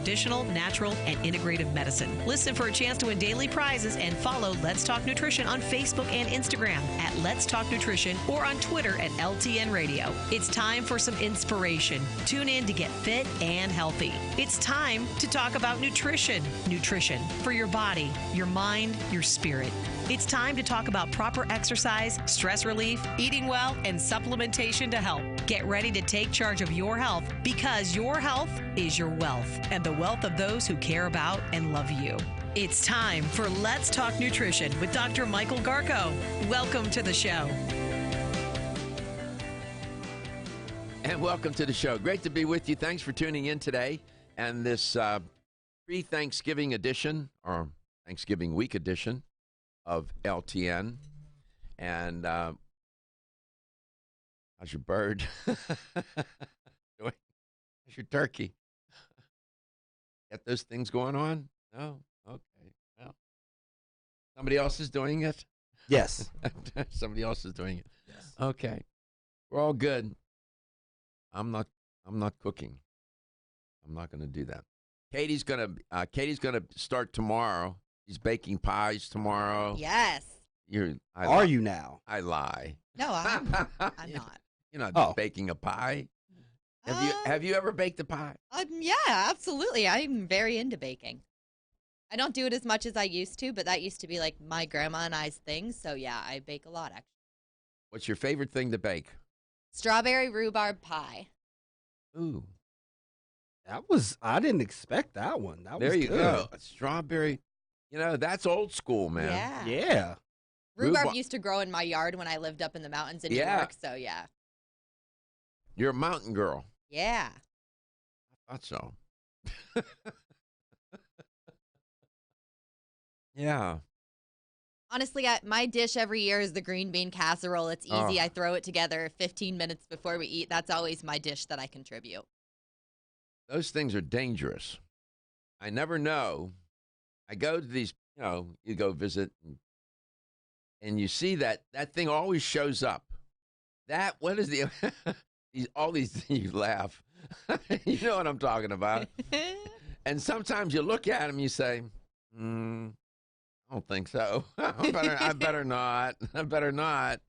traditional, natural, and integrative medicine. Listen for a chance to win daily prizes and follow Let's Talk Nutrition on Facebook and Instagram at Let's Talk Nutrition or on Twitter at LTN Radio. It's time for some inspiration. Tune in to get fit and healthy. It's time to talk about nutrition. Nutrition for your body, your mind, your spirit. It's time to talk about proper exercise, stress relief, eating well, and supplementation to help. Get ready to take charge of your health because your health is your wealth and the wealth of those who care about and love you. It's time for Let's Talk Nutrition with Dr. Michael Garko. Welcome to the show. And welcome to the show. Great to be with you. Thanks for tuning in today and this pre-Thanksgiving edition or Thanksgiving week edition of LTN. And how's your bird? How's your turkey? Got those things going on? No? Okay. Well, somebody else is doing it? Yes. Somebody else is doing it? Yes. Okay. We're all good. I'm not cooking. I'm not going to do that. Katie's going to start tomorrow. She's baking pies tomorrow. Yes. Are you now? I lie. No, I'm not. You're not baking a pie. Have you ever baked a pie? Yeah, absolutely. I'm very into baking. I don't do it as much as I used to, but that used to be like my grandma and I's thing. So yeah, I bake a lot actually. What's your favorite thing to bake? Strawberry rhubarb pie. Ooh. I didn't expect that one. There you go. A strawberry. You know, that's old school, man. Yeah. Yeah. Rhubarb used to grow in my yard when I lived up in the mountains in New York, so yeah. You're a mountain girl. Yeah. I thought so. Yeah. Honestly, my dish every year is the green bean casserole. It's easy. I throw it together 15 minutes before we eat. That's always my dish that I contribute. Those things are dangerous. I never know. I go to these, you go visit, and you see that thing always shows up. What is the, all these, you laugh. You know what I'm talking about. And sometimes you look at them, you say, I don't think so. I better not. I better not.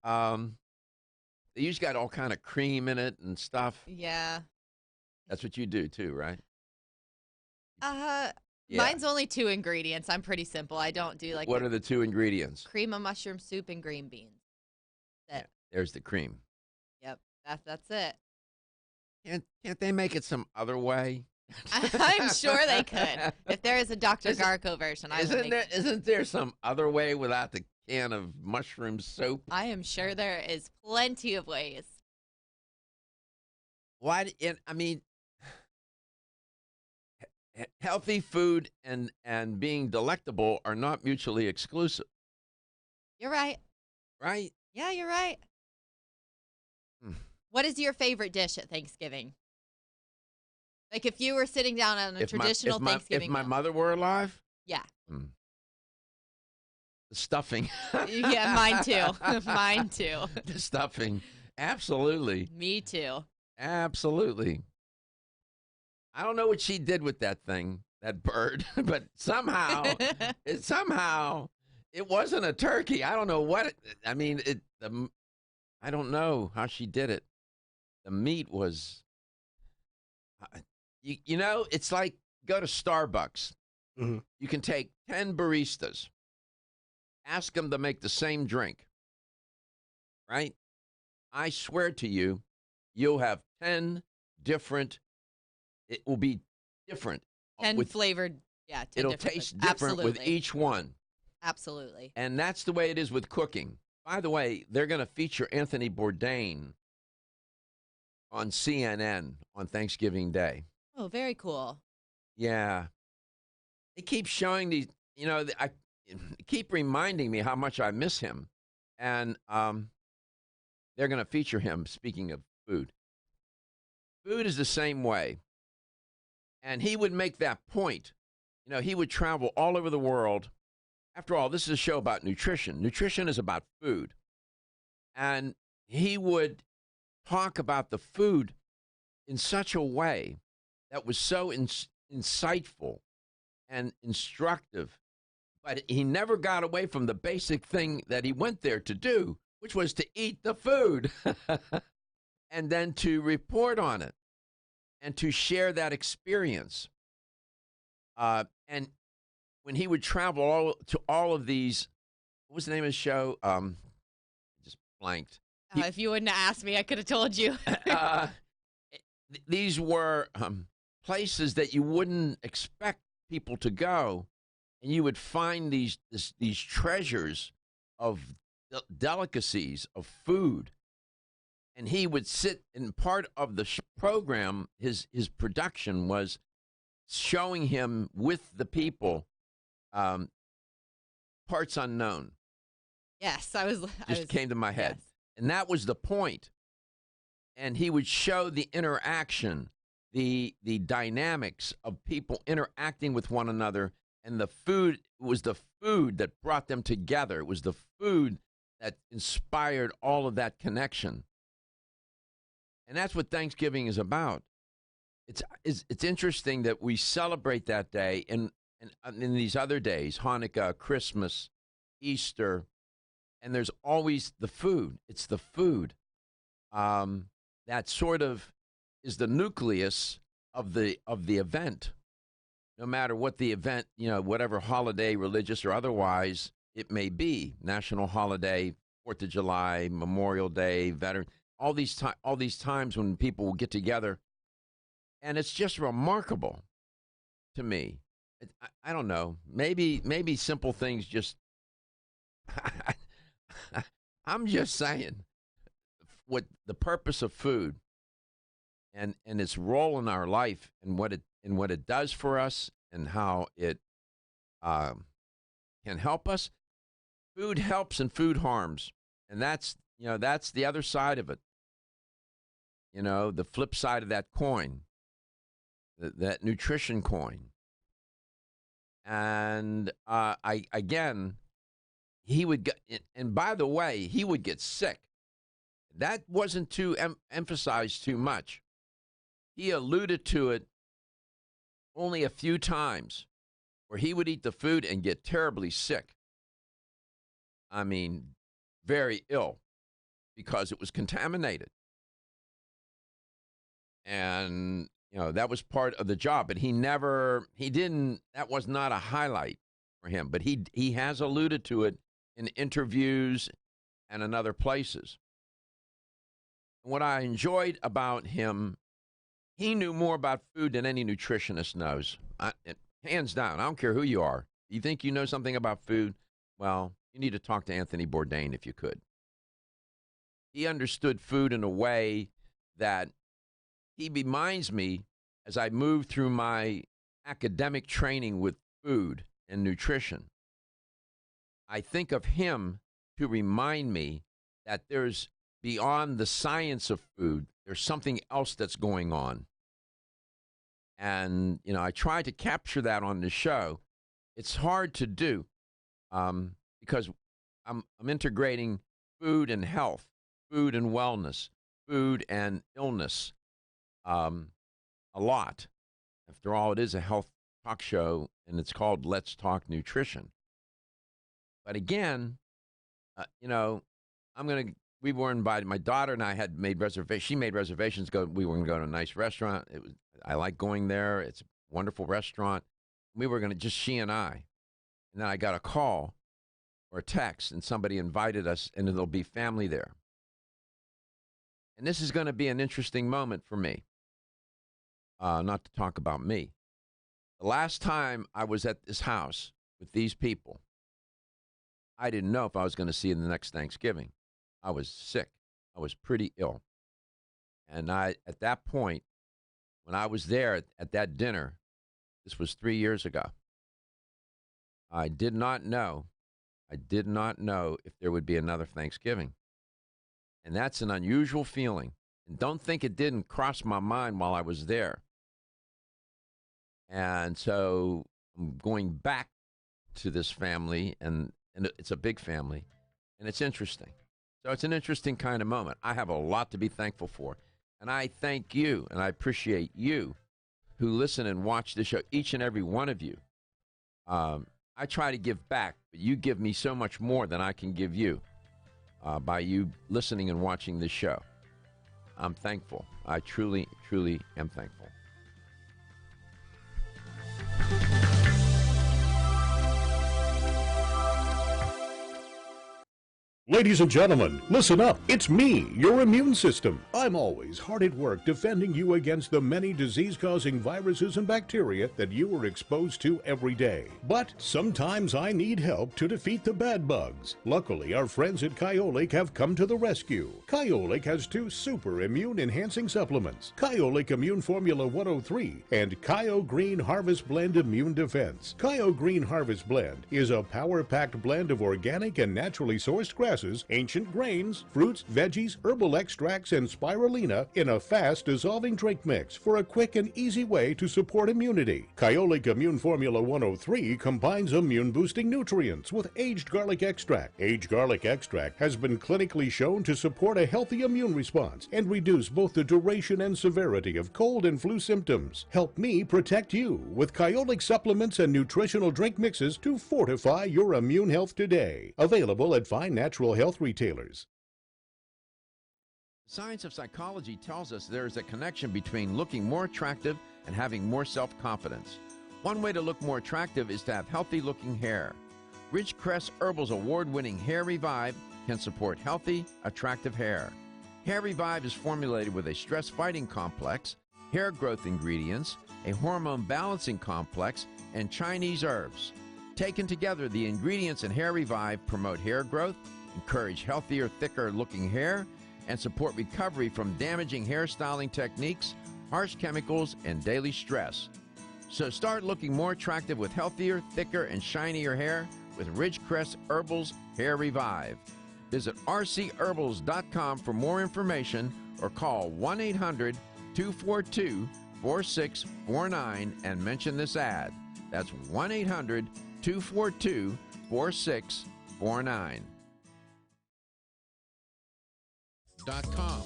They usually got all kind of cream in it and stuff. Yeah. That's what you do too, right? Yeah. Mine's only 2 ingredients. I'm pretty simple. I don't do like. What are the 2 ingredients? Cream of mushroom soup and green beans. Yeah, there's the cream. Yep, that's it. Can't they make it some other way? I'm sure they could. If there is a Dr. Garko version, Isn't there some other way without the can of mushroom soup? I am sure there is plenty of ways. Why? I mean, healthy food and being delectable are not mutually exclusive. You're right. Right? Yeah, you're right. What is your favorite dish at Thanksgiving? Like if you were sitting down on a traditional Thanksgiving If my meal. mother were alive? Yeah. The stuffing. Yeah, mine too. Mine too. The stuffing. Absolutely. Me too. Absolutely. I don't know what she did with that thing, that bird, but somehow it wasn't a turkey. I don't know what I don't know how she did it. The meat was, it's like go to Starbucks. Mm-hmm. You can take 10 baristas, ask them to make the same drink, right? I swear to you, you'll have 10 different. It will be different. 10 flavored, yeah. 10 it'll different taste flavors. different with each one. Absolutely. And that's the way it is with cooking. By the way, they're going to feature Anthony Bourdain on CNN on Thanksgiving Day. Oh, very cool. Yeah. They keep showing these, I keep reminding me how much I miss him. And they're going to feature him, speaking of food. Food is the same way. And he would make that point. He would travel all over the world. After all, this is a show about nutrition. Nutrition is about food. And he would talk about the food in such a way that was so insightful and instructive, but he never got away from the basic thing that he went there to do, which was to eat the food and then to report on it and to share that experience. And when he would travel to all of these, what was the name of the show? Just blanked. If you wouldn't have asked me, I could have told you. These were places that you wouldn't expect people to go, and you would find these treasures of delicacies of food. And he would sit, and part of the program, his production was showing him with the people parts unknown. Yes, Came to my head. Yes. And that was the point. And he would show the interaction, the dynamics of people interacting with one another. And the food, it was the food that brought them together. It was the food that inspired all of that connection. And that's what Thanksgiving is about. It's interesting that we celebrate that day, and in these other days, Hanukkah, Christmas, Easter, and there's always the food. It's the food that sort of is the nucleus of the event. No matter what the event, whatever holiday, religious or otherwise it may be, national holiday, 4th of July, Memorial Day, Veteran, all these times when people will get together, and it's just remarkable to me. I don't know. Maybe simple things just. I'm just saying, what the purpose of food and its role in our life and what it does for us and how it can help us. Food helps and food harms, and that's the other side of it. The flip side of that coin, that nutrition coin. And he would get, and by the way, he would get sick. That wasn't too emphasized too much. He alluded to it only a few times, where he would eat the food and get terribly sick. I mean, very ill, because it was contaminated. And, that was part of the job, but that was not a highlight for him, but he has alluded to it in interviews and in other places. And what I enjoyed about him, he knew more about food than any nutritionist knows. Hands down, I don't care who you are. You think you know something about food? Well, you need to talk to Anthony Bourdain if you could. He understood food in a way that he reminds me, as I move through my academic training with food and nutrition, I think of him to remind me that there's, beyond the science of food, there's something else that's going on. And, I try to capture that on the show. It's hard to do because I'm integrating food and health, food and wellness, food and illness a lot. After all, it is a health talk show, and it's called Let's Talk Nutrition. But again, we were invited. My daughter and I had made reservations. She made reservations. We were going to go to a nice restaurant. I like going there. It's a wonderful restaurant. We were going to, just she and I. And then I got a call or a text, and somebody invited us, and there'll be family there. And this is going to be an interesting moment for me. Not to talk about me. The last time I was at this house with these people, I didn't know if I was going to see them the next Thanksgiving. I was sick. I was pretty ill. And at that point, when I was there at that dinner, this was 3 years ago, I did not know if there would be another Thanksgiving. And that's an unusual feeling. And don't think it didn't cross my mind while I was there. And so I'm going back to this family, and it's a big family, and it's interesting. So it's an interesting kind of moment. I have a lot to be thankful for. And I thank you, and I appreciate you who listen and watch the show, each and every one of you. I try to give back, but you give me so much more than I can give you by you listening and watching this show. I'm thankful. I truly, truly am thankful. Ladies and gentlemen, listen up. It's me, your immune system. I'm always hard at work defending you against the many disease-causing viruses and bacteria that you are exposed to every day. But sometimes I need help to defeat the bad bugs. Luckily, our friends at Kyolic have come to the rescue. Kyolic has 2 super immune-enhancing supplements, Kyolic Immune Formula 103 and Kyo Green Harvest Blend Immune Defense. Kyo Green Harvest Blend is a power-packed blend of organic and naturally sourced grasses, ancient grains, fruits, veggies, herbal extracts, and spirulina in a fast-dissolving drink mix for a quick and easy way to support immunity. Kyolic Immune Formula 103 combines immune-boosting nutrients with aged garlic extract. Aged garlic extract has been clinically shown to support a healthy immune response and reduce both the duration and severity of cold and flu symptoms. Help me protect you with Kyolic supplements and nutritional drink mixes to fortify your immune health today. Available at fine natural health retailers. Science of psychology tells us there is a connection between looking more attractive and having more self-confidence. One way to look more attractive is to have healthy-looking hair. Ridgecrest Herbal's award-winning Hair Revive can support healthy, attractive hair. Hair Revive is formulated with a stress-fighting complex, hair growth ingredients, a hormone balancing complex, and Chinese herbs. Taken together, the ingredients in Hair Revive promote hair growth, encourage healthier, thicker-looking hair, and support recovery from damaging hairstyling techniques, harsh chemicals, and daily stress. So start looking more attractive with healthier, thicker, and shinier hair with Ridgecrest Herbal's Hair Revive. Visit rcherbals.com for more information or call 1-800-242-4649 and mention this ad. That's 1-800-242-4649. .com.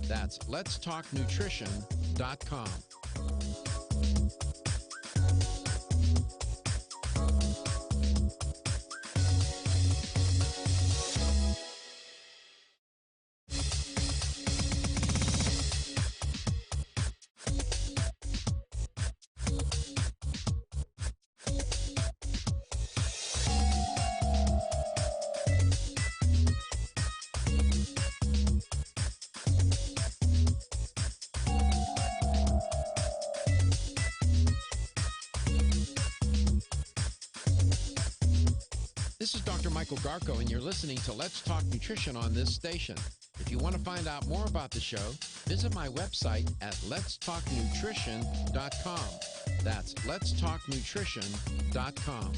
That's letstalknutrition.com. This is Dr. Michael Garko, and you're listening to Let's Talk Nutrition on this station. If you want to find out more about the show, visit my website at letstalknutrition.com. That's letstalknutrition.com.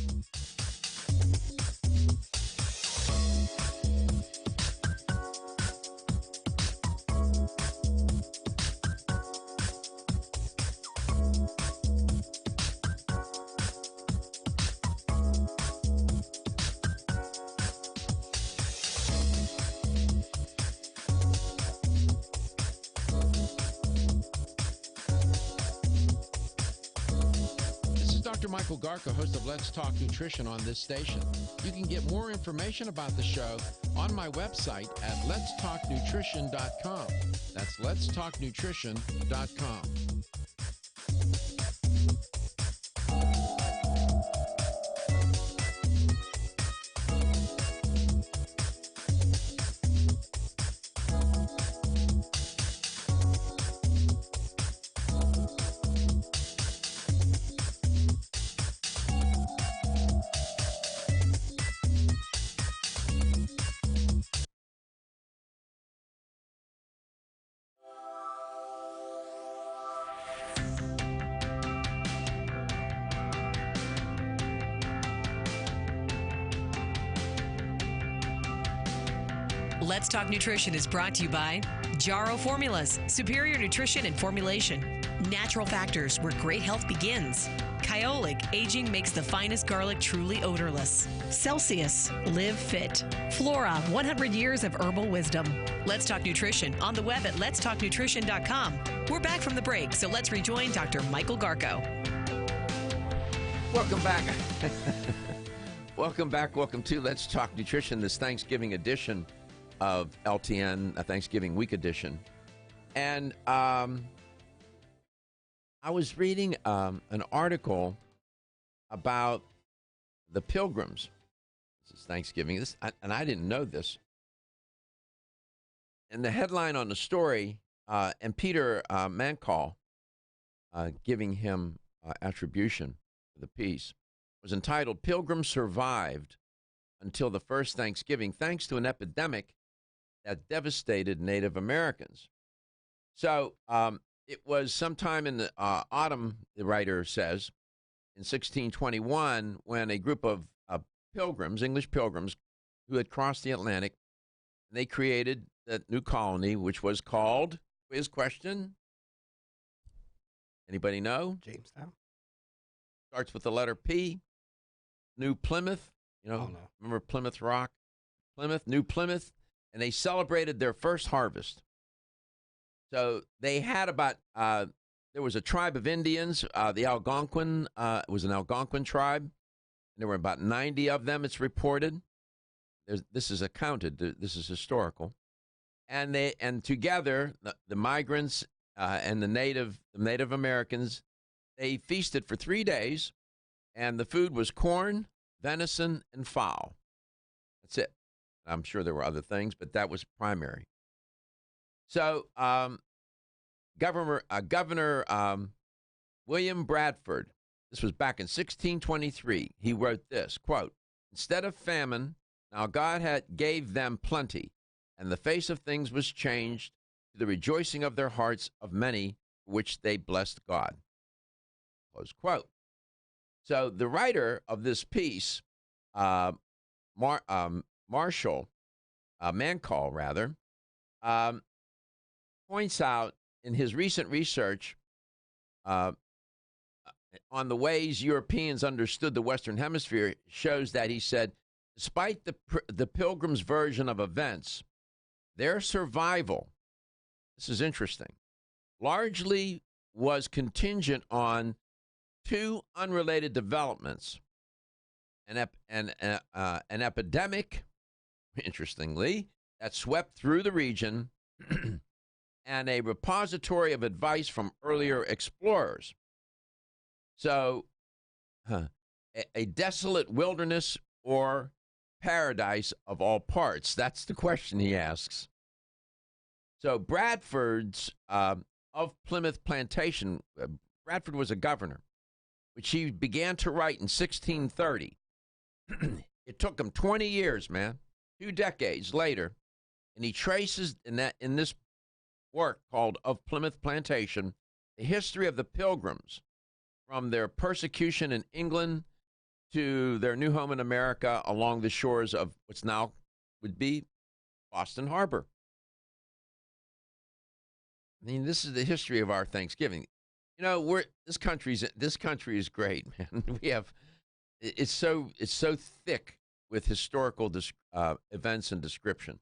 Dr. Michael Garko, host of Let's Talk Nutrition on this station. You can get more information about the show on my website at letstalknutrition.com. That's letstalknutrition.com. Let's Talk Nutrition is brought to you by Jarrow Formulas, superior nutrition and formulation. Natural Factors, where great health begins. Kyolic, aging makes the finest garlic truly odorless. Celsius, live fit. Flora, 100 years of herbal wisdom. Let's Talk Nutrition on the web at letstalknutrition.com. We're back from the break, so let's rejoin Dr. Michael Garko. Welcome back. Welcome back. Welcome to Let's Talk Nutrition, this Thanksgiving edition of LTN, a Thanksgiving week edition. And I was reading an article about the Pilgrims. This is Thanksgiving, and I didn't know this. And the headline on the story, and Peter Mancall giving him attribution for the piece, was entitled, "Pilgrims Survived Until the First Thanksgiving Thanks to an Epidemic That Devastated Native Americans." So it was sometime in the autumn, the writer says, in 1621, when a group of pilgrims, English pilgrims, who had crossed the Atlantic, they created the new colony, which was called, quiz question, anybody know? Jamestown. Starts with the letter P. New Plymouth, No. Remember Plymouth Rock? New Plymouth, and they celebrated their first harvest. So they had about, there was a tribe of Indians, the Algonquin, was an Algonquin tribe, and there were about 90 of them, it's reported. This is accounted, this is historical. And together, the migrants and the Native Americans, they feasted for 3 days, and the food was corn, venison, and fowl. That's it. I'm sure there were other things, but that was primary. So Governor William Bradford, this was back in 1623, he wrote this, quote, "Instead of famine, now God gave them plenty, and the face of things was changed to the rejoicing of their hearts of many, for which they blessed God." Close quote. So the writer of this piece, Mancall, points out in his recent research on the ways Europeans understood the Western Hemisphere, shows that, he said, despite the Pilgrims' version of events, their survival, this is interesting, largely was contingent on two unrelated developments: an epidemic, interestingly, that swept through the region, and a repository of advice from earlier explorers. So, a desolate wilderness or paradise of all parts? That's the question he asks. So Bradford's of Plymouth Plantation, Bradford was a governor, which he began to write in 1630. It took him 20 years, man, 2 decades later, and he traces in this work called Of Plymouth Plantation the history of the Pilgrims from their persecution in England to their new home in America along the shores of what's now would be Boston Harbor. I mean, this is the history of our Thanksgiving. You know, this country is great, man. It's so thick with historical events and description.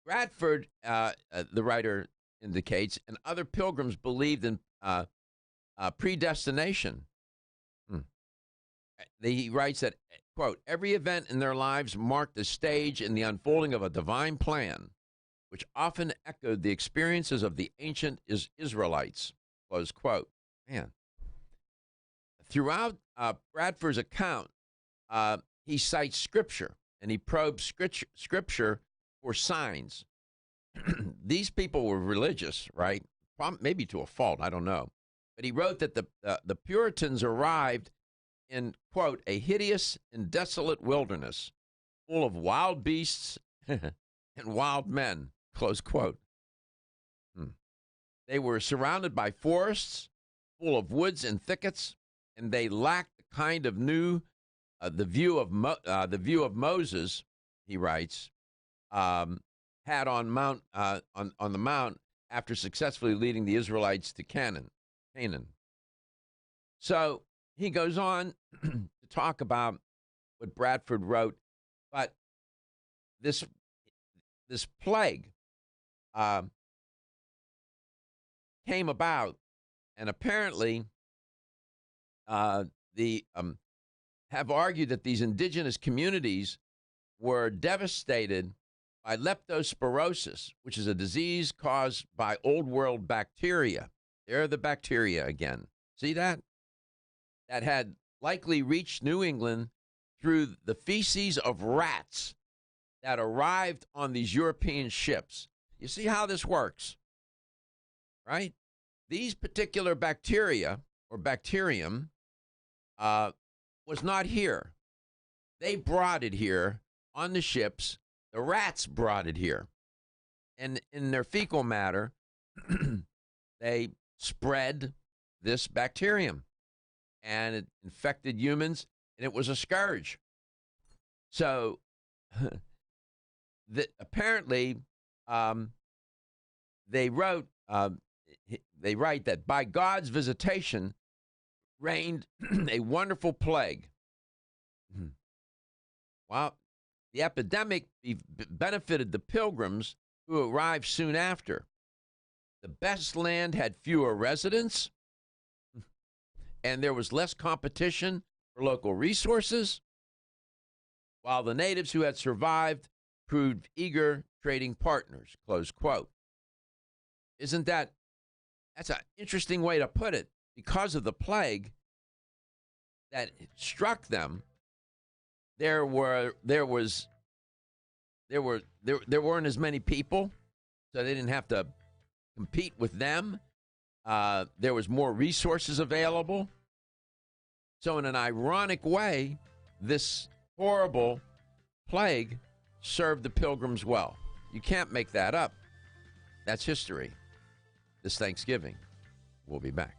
Bradford, the writer indicates, and other pilgrims believed in predestination. He writes that, quote, every event in their lives marked the stage in the unfolding of a divine plan, which often echoed the experiences of the ancient Israelites, close quote. Man. Throughout Bradford's account, he cites Scripture, and he probes Scripture for signs. These people were religious, right? Maybe to a fault, I don't know. But he wrote that the Puritans arrived in, quote, a hideous and desolate wilderness full of wild beasts and wild men, close quote. They were surrounded by forests full of woods and thickets, and they lacked the kind of the view of Moses, he writes, had on the mount after successfully leading the Israelites to Canaan. So he goes on to talk about what Bradford wrote, but this plague came about, and apparently the have argued that these indigenous communities were devastated by leptospirosis, which is a disease caused by old world bacteria. There are the bacteria again. See that? That had likely reached New England through the feces of rats that arrived on these European ships. You see how this works, right? These particular bacteria or bacterium was not here. They brought it here on the ships. The rats brought it here. And in their fecal matter, they spread this bacterium. And it infected humans, and it was a scourge. So apparently they write that by God's visitation reigned a wonderful plague. Well, the epidemic benefited the pilgrims who arrived soon after. The best land had fewer residents, and there was less competition for local resources, while the natives who had survived proved eager trading partners, close quote. That's an interesting way to put it. Because of the plague that struck them, there weren't as many people, so they didn't have to compete with them. There was more resources available. So in an ironic way, this horrible plague served the pilgrims well. You can't make that up. That's history. This Thanksgiving. We'll be back.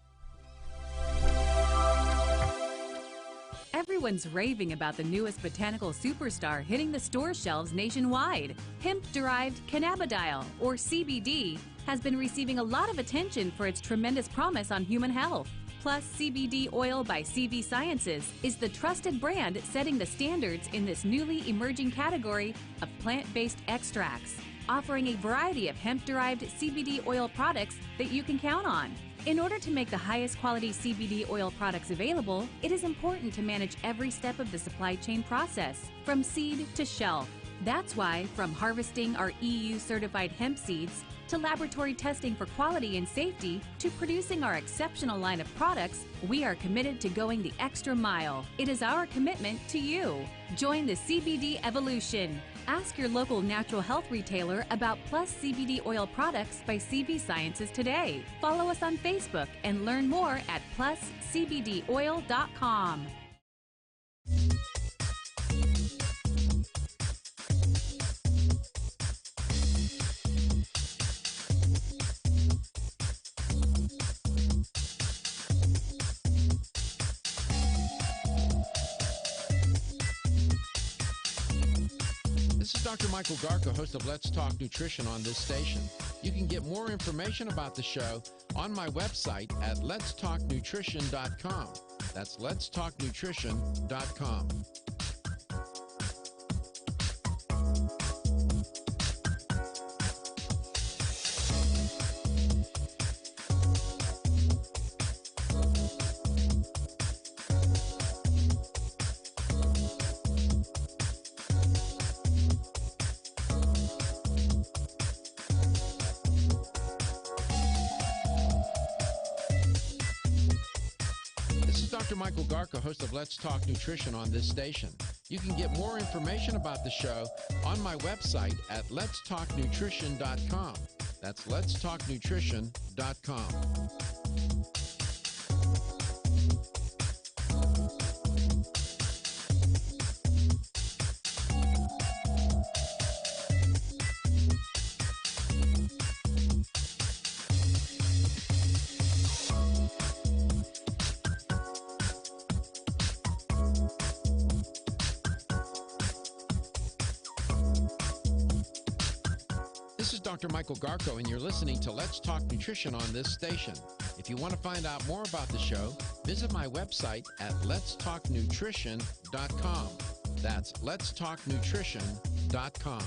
Everyone's raving about the newest botanical superstar hitting the store shelves nationwide. Hemp-derived cannabidiol, or CBD, has been receiving a lot of attention for its tremendous promise on human health. Plus, CBD Oil by CV Sciences is the trusted brand setting the standards in this newly emerging category of plant-based extracts, offering a variety of hemp-derived CBD oil products that you can count on. In order to make the highest quality CBD oil products available, it is important to manage every step of the supply chain process, from seed to shelf. That's why, from harvesting our EU-certified hemp seeds, to laboratory testing for quality and safety, to producing our exceptional line of products, we are committed to going the extra mile. It is our commitment to you. Join the CBD evolution. Ask your local natural health retailer about Plus CBD oil products by CV Sciences today. Follow us on Facebook and learn more at pluscbdoil.com. This is Dr. Michael Garko, host of Let's Talk Nutrition on this station. You can get more information about the show on my website at letstalknutrition.com. That's letstalknutrition.com. Dr. Michael Garko, host of Let's Talk Nutrition on this station. You can get more information about the show on my website at letstalknutrition.com. That's letstalknutrition.com. This is Dr. Michael Garko, and you're listening to Let's Talk Nutrition on this station. If you want to find out more about the show, visit my website at letstalknutrition.com. That's letstalknutrition.com.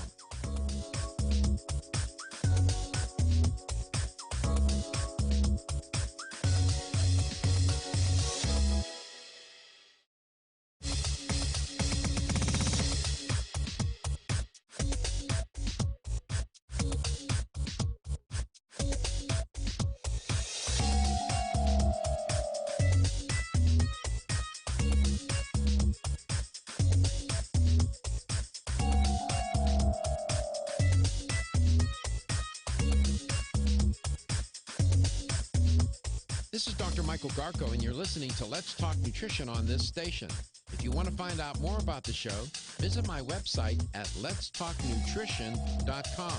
This is Dr. Michael Garko, and you're listening to Let's Talk Nutrition on this station. If you want to find out more about the show, visit my website at letstalknutrition.com.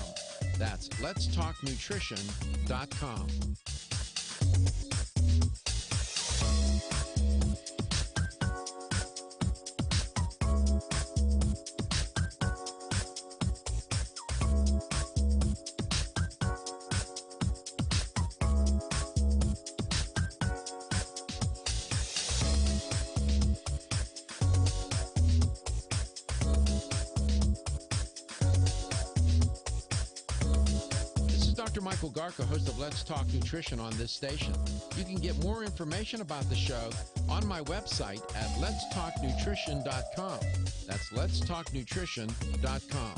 That's letstalknutrition.com. Dr. Michael Garko, host of Let's Talk Nutrition on this station. You can get more information about the show on my website at letstalknutrition.com. That's letstalknutrition.com.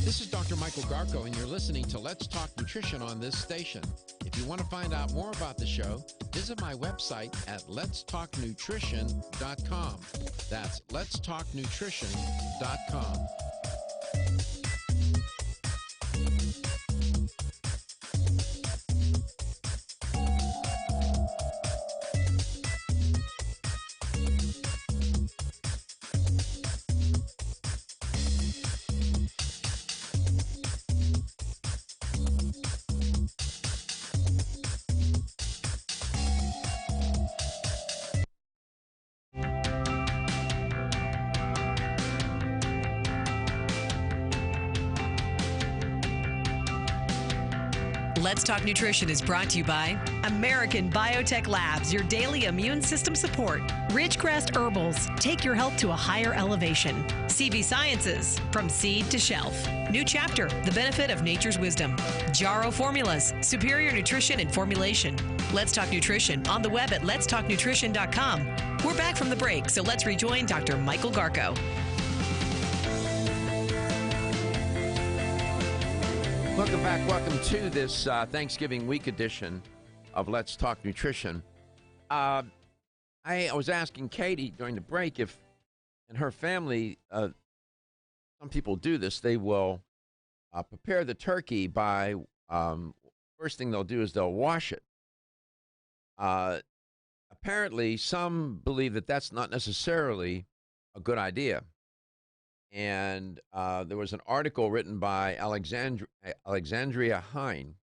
This is Dr. Michael Garko, and you're listening to Let's Talk Nutrition on this station. If you want to find out more about the show, visit my website at letstalknutrition.com. That's letstalknutrition.com. Let's Talk Nutrition is brought to you by American Biotech Labs, your daily immune system support. Ridgecrest Herbals, take your health to a higher elevation. CV Sciences, from seed to shelf. New chapter, the benefit of nature's wisdom. Jarrow Formulas, superior nutrition and formulation. Let's Talk Nutrition on the web at letstalknutrition.com. We're back from the break, so let's rejoin Dr. Michael Garko. Welcome back. Welcome to this Thanksgiving week edition of Let's Talk Nutrition. I was asking Katie during the break if, in her family, some people do this. They will prepare the turkey by, first thing they'll do is they'll wash it. Apparently, some believe that that's not necessarily a good idea. And there was an article written by Alexandria Hine.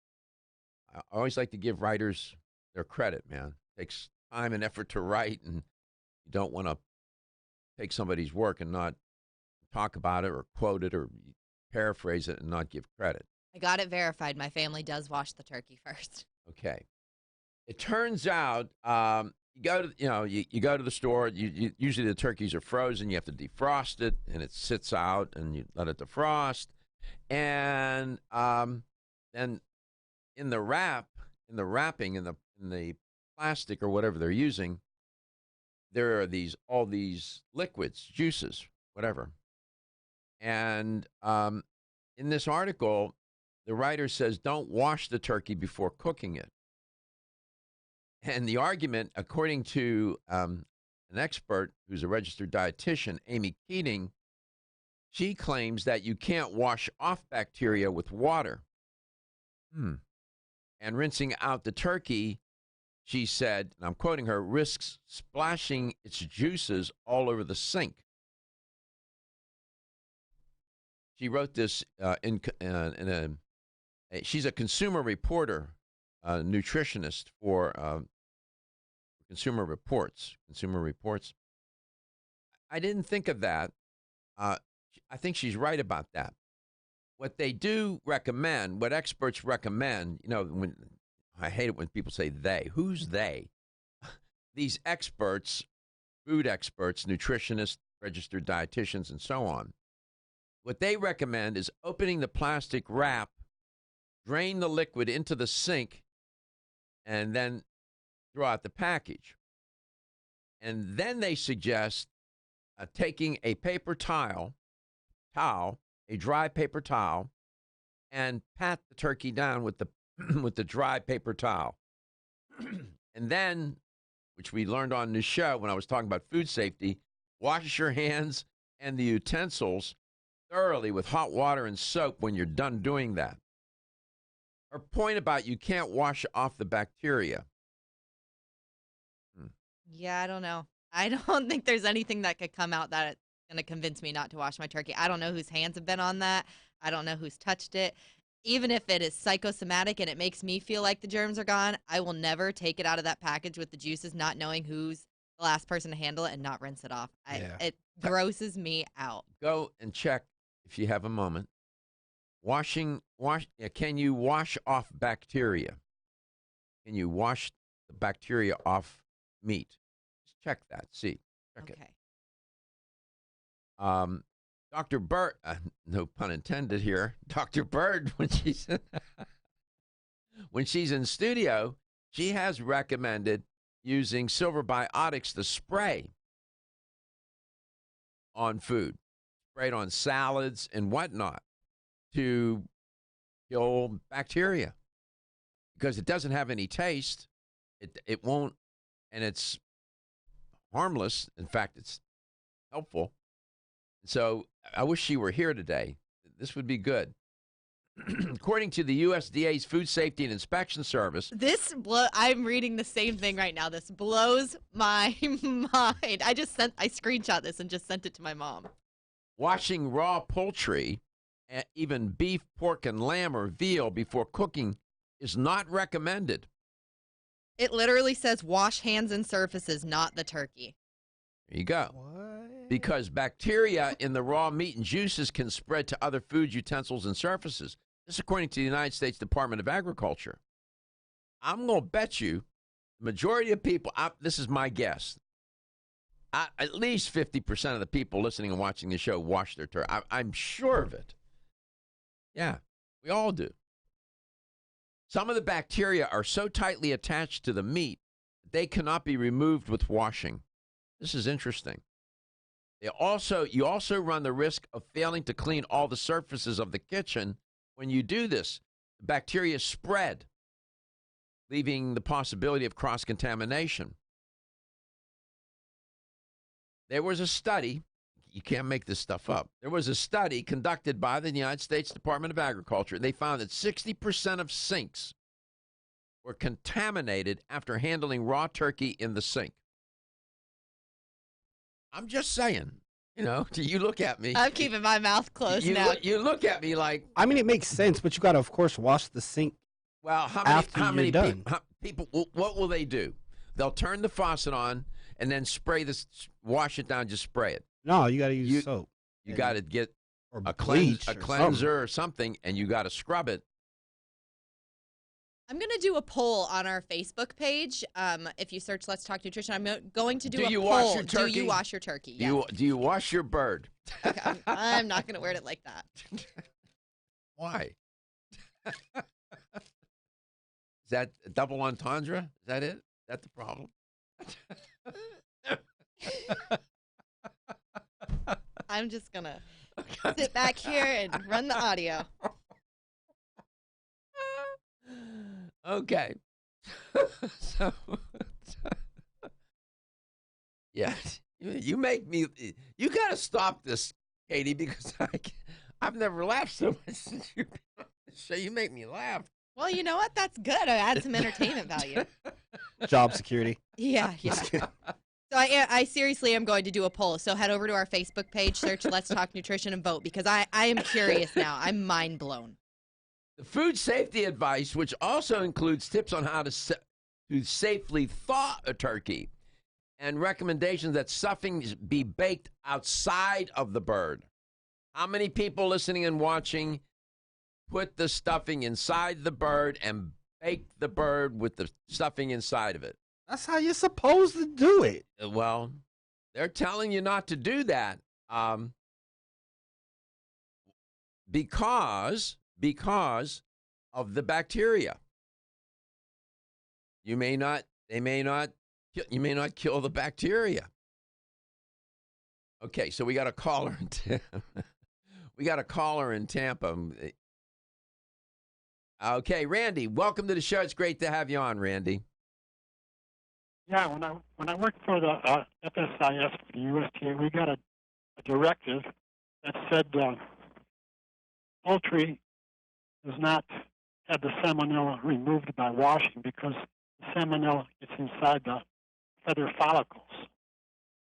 I always like to give writers their credit, man. It takes time and effort to write, and you don't want to take somebody's work and not talk about it or quote it or paraphrase it and not give credit. I got it verified. My family does wash the turkey first. Okay. It turns out you go to you go to the store. You usually the turkeys are frozen. You have to defrost it, and it sits out, and you let it defrost. And then in the wrapping, in the plastic or whatever they're using, there are all these liquids, juices, whatever. And in this article, the writer says, don't wash the turkey before cooking it. And the argument, according to an expert who's a registered dietitian, Amy Keating, she claims that you can't wash off bacteria with water. And rinsing out the turkey, she said, and I'm quoting her, risks splashing its juices all over the sink. She wrote this she's a consumer reporter, nutritionist for Consumer Reports. I didn't think of that. I think she's right about that. What they do recommend, what experts recommend, when I hate it when people say they. Who's they? These experts, food experts, nutritionists, registered dietitians, and so on. What they recommend is opening the plastic wrap, drain the liquid into the sink, and then throw out the package. And then they suggest taking a paper towel, a dry paper towel, and pat the turkey down with the with the dry paper towel. And then, which we learned on the show when I was talking about food safety, wash your hands and the utensils thoroughly with hot water and soap when you're done doing that. Her point about you can't wash off the bacteria. Yeah, I don't know. I don't think there's anything that could come out that it's going to convince me not to wash my turkey. I don't know whose hands have been on that. I don't know who's touched it. Even if it is psychosomatic and it makes me feel like the germs are gone, I will never take it out of that package with the juices, not knowing who's the last person to handle it and not rinse it off. It grosses me out. Go and check if you have a moment. Can you wash off bacteria? Can you wash the bacteria off meat? Just check that. See. Check it. Dr. Bird, no pun intended here. Dr. Bird, when she's in studio, she has recommended using Silver Biotics, the spray on food, sprayed on salads and whatnot to kill bacteria because it doesn't have any taste. It won't, and it's harmless. In fact, it's helpful. So I wish she were here today. This would be good. According to the USDA's Food Safety and Inspection Service. I'm reading the same thing right now. This blows my mind. I screenshot this and just sent it to my mom. Washing raw poultry, even beef, pork, and lamb or veal before cooking is not recommended. It literally says wash hands and surfaces, not the turkey. There you go. What? Because bacteria in the raw meat and juices can spread to other foods, utensils, and surfaces. This according to the United States Department of Agriculture. I'm going to bet you the majority of people, this is my guess, at least 50% of the people listening and watching the show wash their turkey. I'm sure of it. Yeah, we all do. Some of the bacteria are so tightly attached to the meat that they cannot be removed with washing. This is interesting. You also run the risk of failing to clean all the surfaces of the kitchen when you do this. The bacteria spread, leaving the possibility of cross-contamination. There was a study, you can't make this stuff up. There was a study conducted by the United States Department of Agriculture. They found that 60% of sinks were contaminated after handling raw turkey in the sink. I'm just saying, you look at me. I'm keeping my mouth closed now. You look at me like. I mean, it makes sense, but you got to, of course, wash the sink. Well, how many people? What will they do? They'll turn the faucet on and then wash it down. Just spray it. No, you got to use soap. You got to get a bleach cleanser or something, and you got to scrub it. I'm going to do a poll on our Facebook page. If you search Let's Talk Nutrition, I'm going to do a poll. Wash your turkey? Do you wash your turkey? Yes. Do you wash your bird? Okay, I'm not going to word it like that. Why? Is that a double entendre? Is that it? Is that the problem? I'm just going to sit back here and run the audio. Okay. So, yeah, you make me. You got to stop this, Katie, because I've never laughed so much since you've been on the show. You make me laugh. Well, you know what? That's good. I add some entertainment value. Job security. Yeah. So I seriously am going to do a poll. So head over to our Facebook page, search Let's Talk Nutrition, and vote because I am curious now. I'm mind blown. The food safety advice, which also includes tips on how to safely thaw a turkey and recommendations that stuffings be baked outside of the bird. How many people listening and watching put the stuffing inside the bird and bake the bird with the stuffing inside of it? That's how you're supposed to do it. Well, they're telling you not to do that because of the bacteria. You may not kill the bacteria. Okay, so we got a caller in Tampa. We got a caller in Tampa. Okay, Randy, welcome to the show. It's great to have you on, Randy. Yeah, when I worked for the FSIS, the USDA, we got a directive that said poultry does not have the salmonella removed by washing because the salmonella gets inside the feather follicles.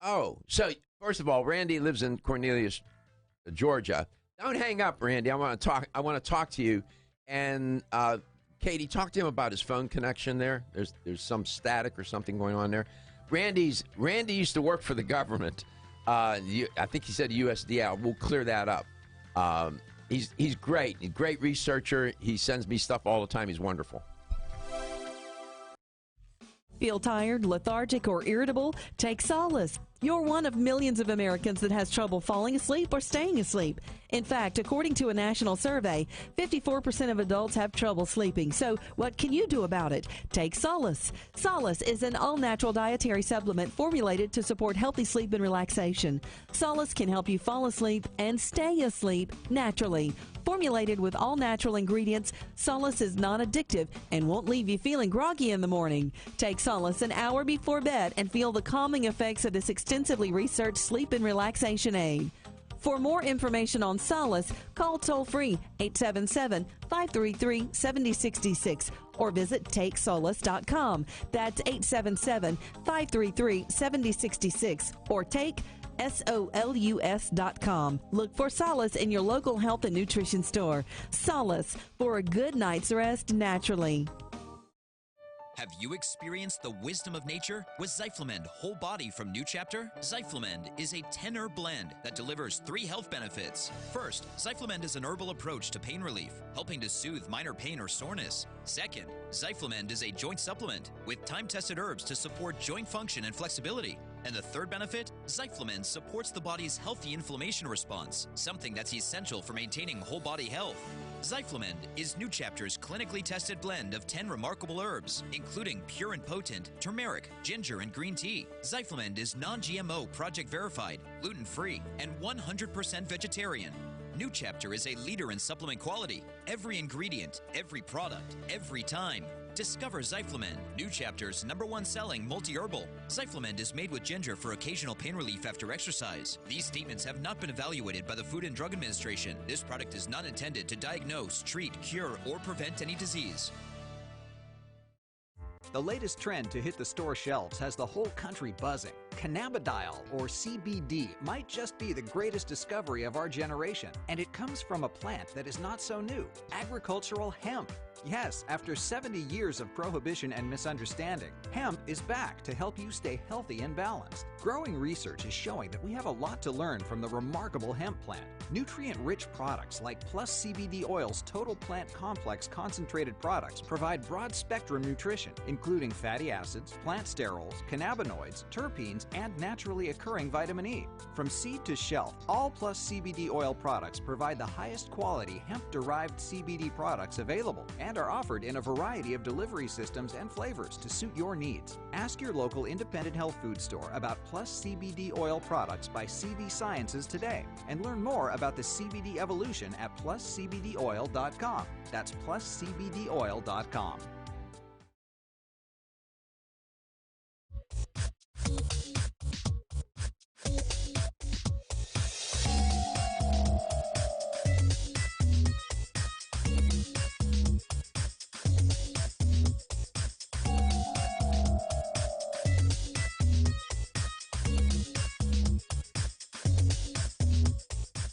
Oh, so first of all, Randy lives in Cornelius, Georgia. Don't hang up, Randy. I want to talk to you. And Katie, talk to him about his phone connection there. There's some static or something going on there. Randy used to work for the government. I think he said USDA. We'll clear that up. He's great. He's a great researcher. He sends me stuff all the time. He's wonderful. Feel tired, lethargic, or irritable? Take Solace. You're one of millions of Americans that has trouble falling asleep or staying asleep. In fact, according to a national survey, 54% of adults have trouble sleeping. So what can you do about it? Take Solace. Solace is an all-natural dietary supplement formulated to support healthy sleep and relaxation. Solace can help you fall asleep and stay asleep naturally. Formulated with all-natural ingredients, Solace is non-addictive and won't leave you feeling groggy in the morning. Take Solace an hour before bed and feel the calming effects of this extensively researched sleep and relaxation aid. For more information on Solace, call toll-free 877-533-7066 or visit TakeSolace.com. That's 877-533-7066 or take SOLUS.com. Look for Solace in your local health and nutrition store. Solace, for a good night's rest naturally. Have you experienced the wisdom of nature with Zyflamend Whole Body from New Chapter? Zyflamend is a 10-herb blend that delivers 3 health benefits. First, Zyflamend is an herbal approach to pain relief, helping to soothe minor pain or soreness. Second, Zyflamend is a joint supplement with time-tested herbs to support joint function and flexibility. And the third benefit, Zyflamend supports the body's healthy inflammation response, something that's essential for maintaining whole body health. Zyflamend is New Chapter's clinically tested blend of 10 remarkable herbs, including pure and potent turmeric, ginger, and green tea. Zyflamend is non-GMO, project verified, gluten-free, and 100% vegetarian. New Chapter is a leader in supplement quality. Every ingredient, every product, every time. Discover Zyflamend, New Chapter's #1 selling multi-herbal. Zyflamend is made with ginger for occasional pain relief after exercise. These statements have not been evaluated by the Food and Drug Administration. This product is not intended to diagnose, treat, cure, or prevent any disease. The latest trend to hit the store shelves has the whole country buzzing. Cannabidiol, or CBD, might just be the greatest discovery of our generation, and it comes from a plant that is not so new, agricultural hemp. Yes, after 70 years of prohibition and misunderstanding, hemp is back to help you stay healthy and balanced. Growing research is showing that we have a lot to learn from the remarkable hemp plant. Nutrient-rich products like Plus CBD Oil's Total Plant Complex concentrated products provide broad-spectrum nutrition, including fatty acids, plant sterols, cannabinoids, terpenes, and naturally occurring vitamin E. From seed to shelf, all Plus CBD Oil products provide the highest quality hemp-derived CBD products available and are offered in a variety of delivery systems and flavors to suit your needs. Ask your local independent health food store about Plus CBD Oil products by CV Sciences today and learn more about the CBD evolution at pluscbdoil.com. That's pluscbdoil.com.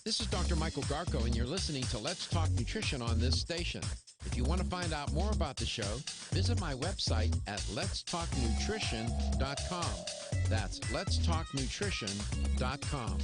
This is Dr. Michael Garko, and you're listening to Let's Talk Nutrition on this station. If you want to find out more about the show, visit my website at letstalknutrition.com. That's letstalknutrition.com.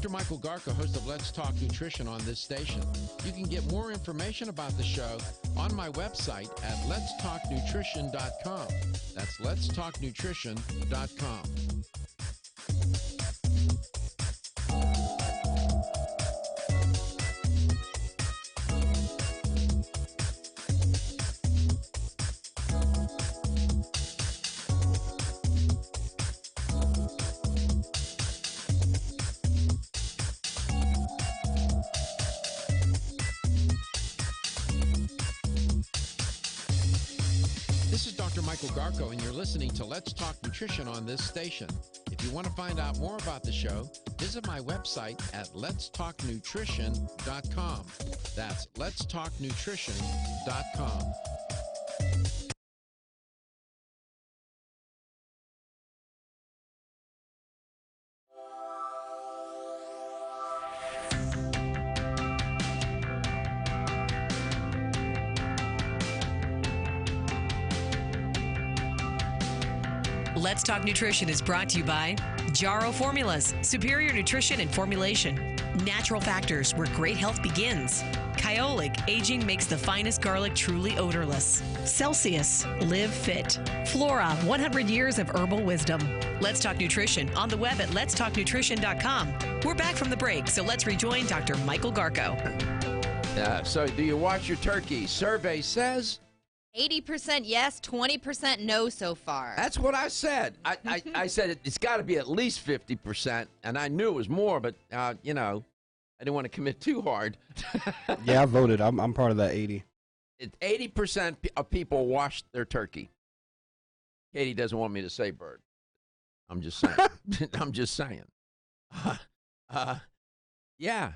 Dr. Michael Garko, host of Let's Talk Nutrition on this station. You can get more information about the show on my website at letstalknutrition.com. That's letstalknutrition.com. This is Dr. Michael Garko, and you're listening to Let's Talk Nutrition on this station. If you want to find out more about the show, visit my website at letstalknutrition.com. That's letstalknutrition.com. Let's Talk Nutrition is brought to you by Jarro Formulas, superior nutrition and formulation. Natural Factors, where great health begins. Kyolic, aging makes the finest garlic truly odorless. Celsius, live fit. Flora, 100 years of herbal wisdom. Let's Talk Nutrition on the web at letstalknutrition.com. We're back from the break, so let's rejoin Dr. Michael Garko. So do you wash your turkey? Survey says 80% yes, 20% no so far. That's what I said. I said it's got to be at least 50%, and I knew it was more, but, I didn't want to commit too hard. Yeah, I voted. I'm part of that 80. 80% of people wash their turkey. Katie doesn't want me to say bird. I'm just saying. I'm just saying. Yeah.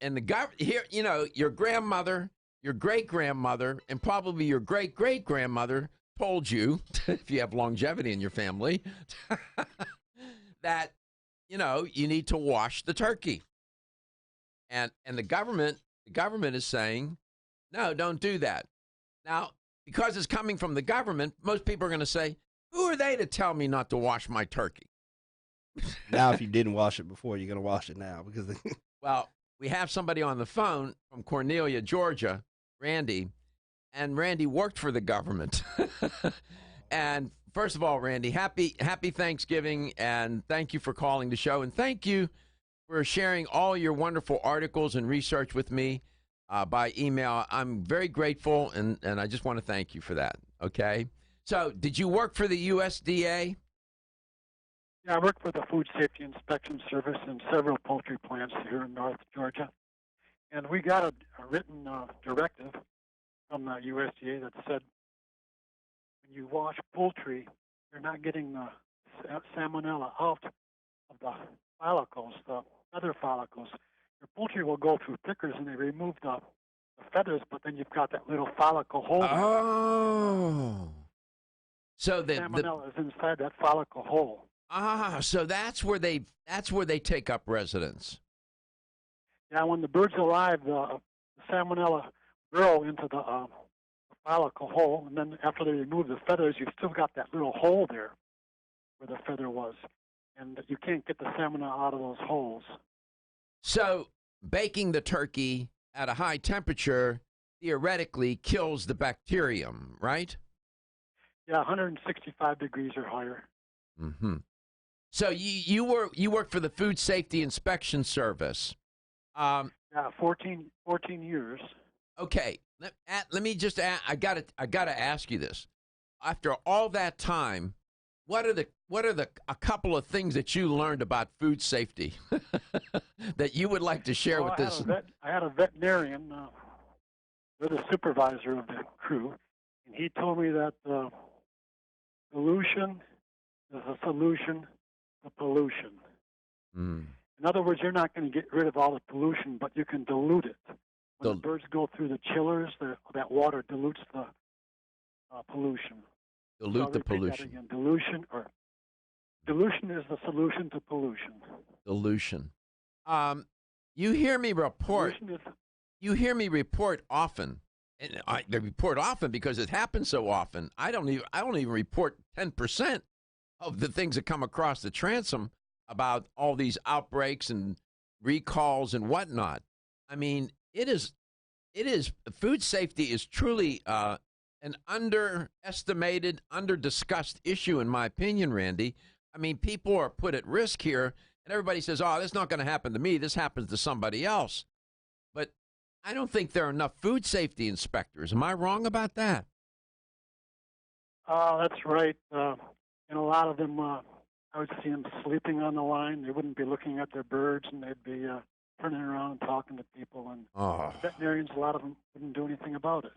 And the guy here, your grandmother, your great-grandmother, and probably your great-great-grandmother told you, if you have longevity in your family, that, you need to wash the turkey. And the government is saying, no, don't do that. Now, because it's coming from the government, most people are going to say, who are they to tell me not to wash my turkey? Now, if you didn't wash it before, you're going to wash it now. Well, we have somebody on the phone from Cornelia, Georgia, Randy, and Randy worked for the government. And first of all, Randy, happy Thanksgiving, and thank you for calling the show, and thank you for sharing all your wonderful articles and research with me by email. I'm very grateful, and I just want to thank you for that, okay? So did you work for the USDA? Yeah, I work for the Food Safety Inspection Service in several poultry plants here in North Georgia. And we got a written directive from the USDA that said when you wash poultry, you're not getting the salmonella out of the follicles, the feather follicles. Your poultry will go through pickers and they remove the feathers, but then you've got that little follicle hole. Oh. So the salmonella is inside that follicle hole. So that's where they take up residence. Yeah, when the bird's alive, the salmonella grow into the follicle hole, and then after they remove the feathers, you've still got that little hole there where the feather was, and you can't get the salmonella out of those holes. So baking the turkey at a high temperature theoretically kills the bacterium, right? Yeah, 165 degrees or higher. Mm-hmm. So you work for the Food Safety Inspection Service. Yeah, 14 years. Okay, let me just I gotta ask you this. After all that time, what are a couple of things that you learned about food safety that you would like to share with this? I had a veterinarian, they're the supervisor of the crew, and he told me that pollution is a solution to pollution. Mm. In other words, you're not going to get rid of all the pollution, but you can dilute it. When the birds go through the chillers, that water dilutes the pollution. Dilute the pollution. That again. Dilution is the solution to pollution. Dilution. You hear me report. You hear me report often, and I report often because it happens so often. I don't even report 10% of the things that come across the transom about all these outbreaks and recalls and whatnot. I mean, it is food safety is truly an underestimated, under-discussed issue, in my opinion, Randy. I mean, people are put at risk here, and everybody says, oh, this is not going to happen to me. This happens to somebody else. But I don't think there are enough food safety inspectors. Am I wrong about that? That's right. And a lot of them, I would see them sleeping on the line. They wouldn't be looking at their birds, and they'd be turning around and talking to people. And veterinarians, a lot of them wouldn't do anything about it.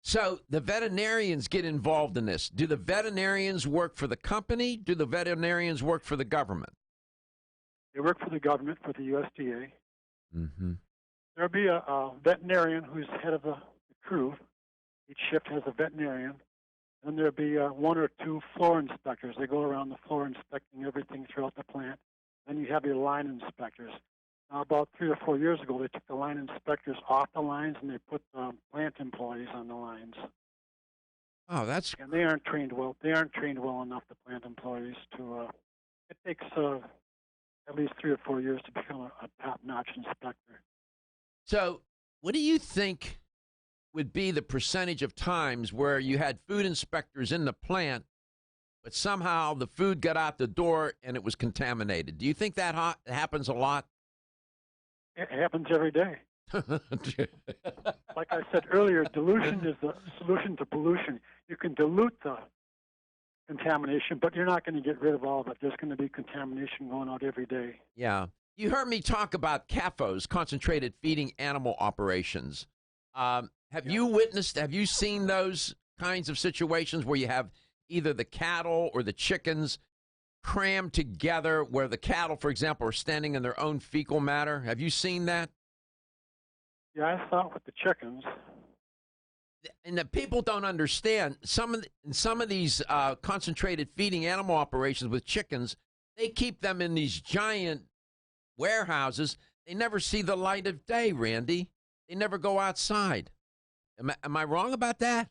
So the veterinarians get involved in this. Do the veterinarians work for the company? Do the veterinarians work for the government? They work for the government, for the USDA. Mm-hmm. There'll be a veterinarian who's head of the crew. Each shift has a veterinarian. And there'll be 1 or 2 floor inspectors. They go around the floor inspecting everything throughout the plant. Then you have your line inspectors. Now, about 3 or 4 years ago, they took the line inspectors off the lines and they put plant employees on the lines. Oh, that's... And they aren't trained well. They aren't trained well enough, the plant employees, to... it takes at least 3 or 4 years to become a top-notch inspector. So what do you think would be the percentage of times where you had food inspectors in the plant, but somehow the food got out the door and it was contaminated? Do you think that happens a lot? It happens every day. Like I said earlier, dilution is the solution to pollution. You can dilute the contamination, but you're not going to get rid of all of it. There's going to be contamination going out every day. Yeah. You heard me talk about CAFOs, concentrated feeding animal operations. Have you seen those kinds of situations where you have either the cattle or the chickens crammed together, where the cattle, for example, are standing in their own fecal matter? Have you seen that? Yeah, I saw it with the chickens. And the people don't understand. Some of these concentrated feeding animal operations with chickens, they keep them in these giant warehouses. They never see the light of day, Randy. They never go outside. Am I wrong about that?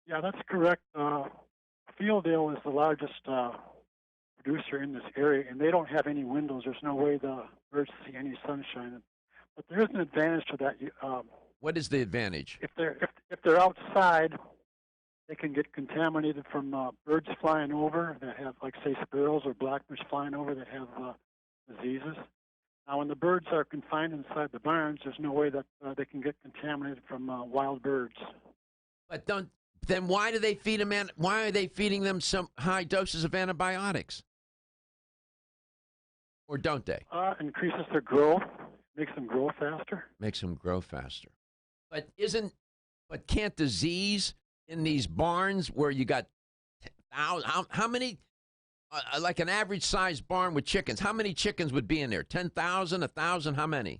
Yeah, that's correct. Fieldale is the largest producer in this area, and they don't have any windows. There's no way the birds see any sunshine. But there is an advantage to that. What is the advantage? If they're outside, they can get contaminated from birds flying over that have, like, say, sparrows or blackbirds flying over that have diseases. Now, when the birds are confined inside the barns, there's no way that they can get contaminated from wild birds. But then why do they feed them? Why are they feeding them some high doses of antibiotics? Or don't they? Increases their growth, makes them grow faster. Makes them grow faster. But can't disease in these barns where you got how many? Like an average sized barn with chickens, how many chickens would be in there? 10,000, 1,000, how many?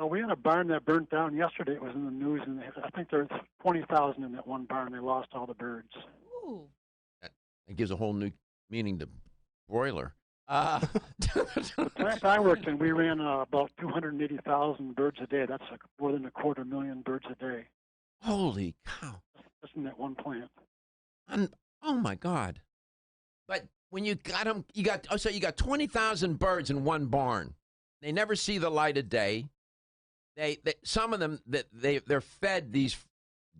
We had a barn that burnt down yesterday. It was in the news, and I think there's 20,000 in that one barn. They lost all the birds. Ooh. That gives a whole new meaning to broiler. The plant I worked in, we ran about 280,000 birds a day. That's more than 250,000 birds a day. Holy cow. Just in that one plant. Oh, my God. But when you got them, you got 20,000 birds in one barn. They never see the light of day. Some of them they're fed these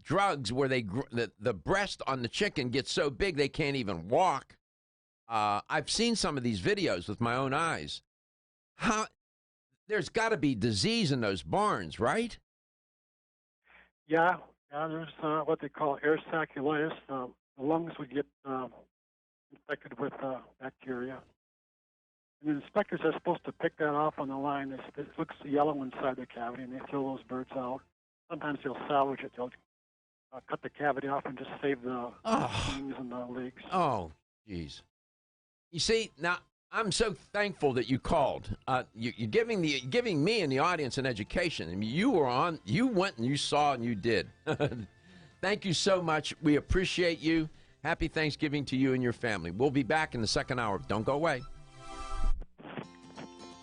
drugs where the breast on the chicken gets so big they can't even walk. I've seen some of these videos with my own eyes. There's got to be disease in those barns, right? Yeah. There's what they call air sacculitis. The lungs would get infected with bacteria. And the inspectors are supposed to pick that off on the line. It looks yellow inside the cavity, and they throw those birds out. Sometimes they'll salvage it. They'll cut the cavity off and just save the wings and the legs. Oh, jeez. You see, now I'm so thankful that you called. You're giving me and the audience an education. I mean, you went and you saw and you did. Thank you so much. We appreciate you. Happy Thanksgiving to you and your family. We'll be back in the second hour. Don't go away.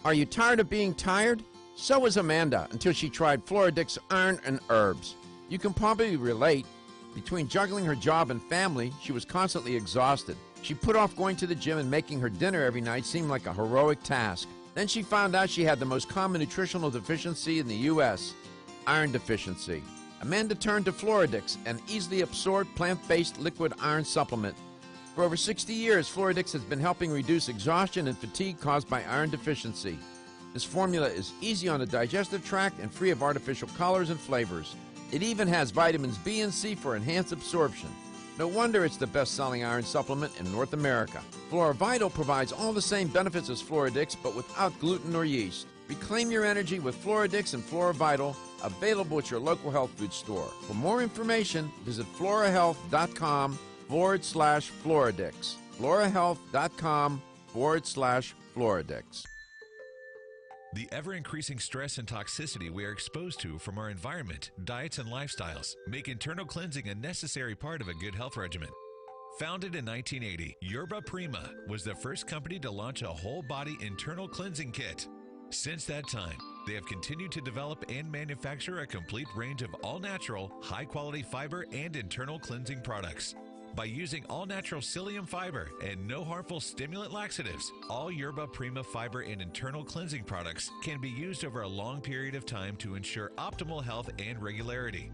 Are you tired of being tired? So was Amanda until she tried Floradix Iron and Herbs. You can probably relate. Between juggling her job and family, she was constantly exhausted. She put off going to the gym and making her dinner every night seem like a heroic task. Then she found out she had the most common nutritional deficiency in the U.S., iron deficiency. Amanda turned to Floradix, an easily absorbed plant-based liquid iron supplement. For over 60 years, Floradix has been helping reduce exhaustion and fatigue caused by iron deficiency. This formula is easy on the digestive tract and free of artificial colors and flavors. It even has vitamins B and C for enhanced absorption. No wonder it's the best-selling iron supplement in North America. FloraVital provides all the same benefits as Floradix, but without gluten or yeast. Reclaim your energy with Floradix and FloraVital, available at your local health food store. For more information, visit florahealth.com/Floradix. florahealth.com/Floradix. The ever-increasing stress and toxicity we are exposed to from our environment, diets, and lifestyles make internal cleansing a necessary part of a good health regimen. Founded in 1980, Yerba Prima was the first company to launch a whole-body internal cleansing kit. Since that time, they have continued to develop and manufacture a complete range of all-natural, high-quality fiber and internal cleansing products. By using all-natural psyllium fiber and no harmful stimulant laxatives, all Yerba Prima fiber and internal cleansing products can be used over a long period of time to ensure optimal health and regularity.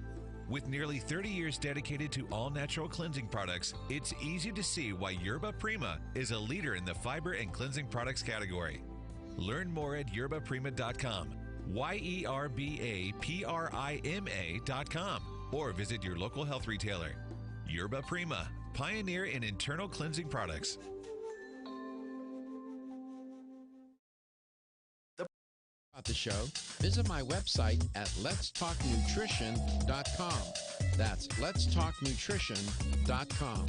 With nearly 30 years dedicated to all-natural cleansing products, it's easy to see why Yerba Prima is a leader in the fiber and cleansing products category. Learn more at yerbaprima.com, YERBAPRIMA.com, or visit your local health retailer. Yerba Prima, pioneer in internal cleansing products. About the show, visit my website at letstalknutrition.com. That's letstalknutrition.com.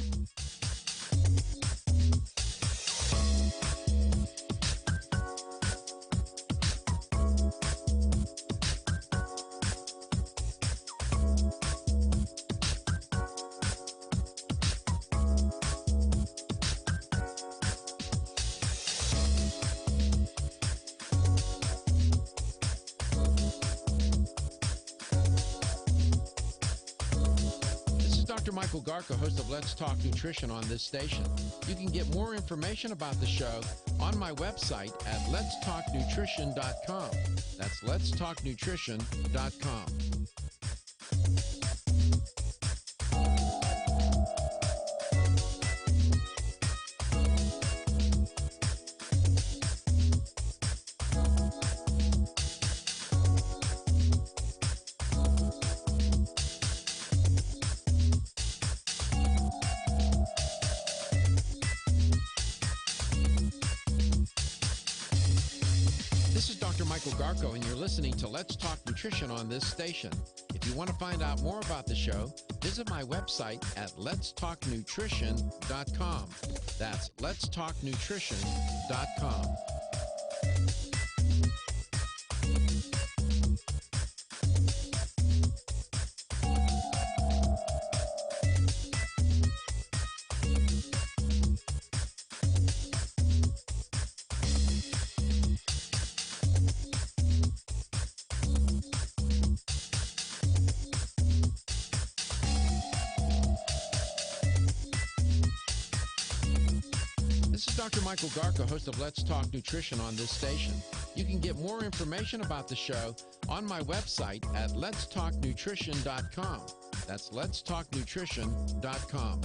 Dr. Michael Garka, host of Let's Talk Nutrition on this station. You can get more information about the show on my website at letstalknutrition.com. That's letstalknutrition.com. Michael Garko, and you're listening to Let's Talk Nutrition on this station. If you want to find out more about the show, visit my website at letstalknutrition.com. That's letstalknutrition.com. Dr. Michael Garka, host of Let's Talk Nutrition on this station. You can get more information about the show on my website at letstalknutrition.com. That's letstalknutrition.com.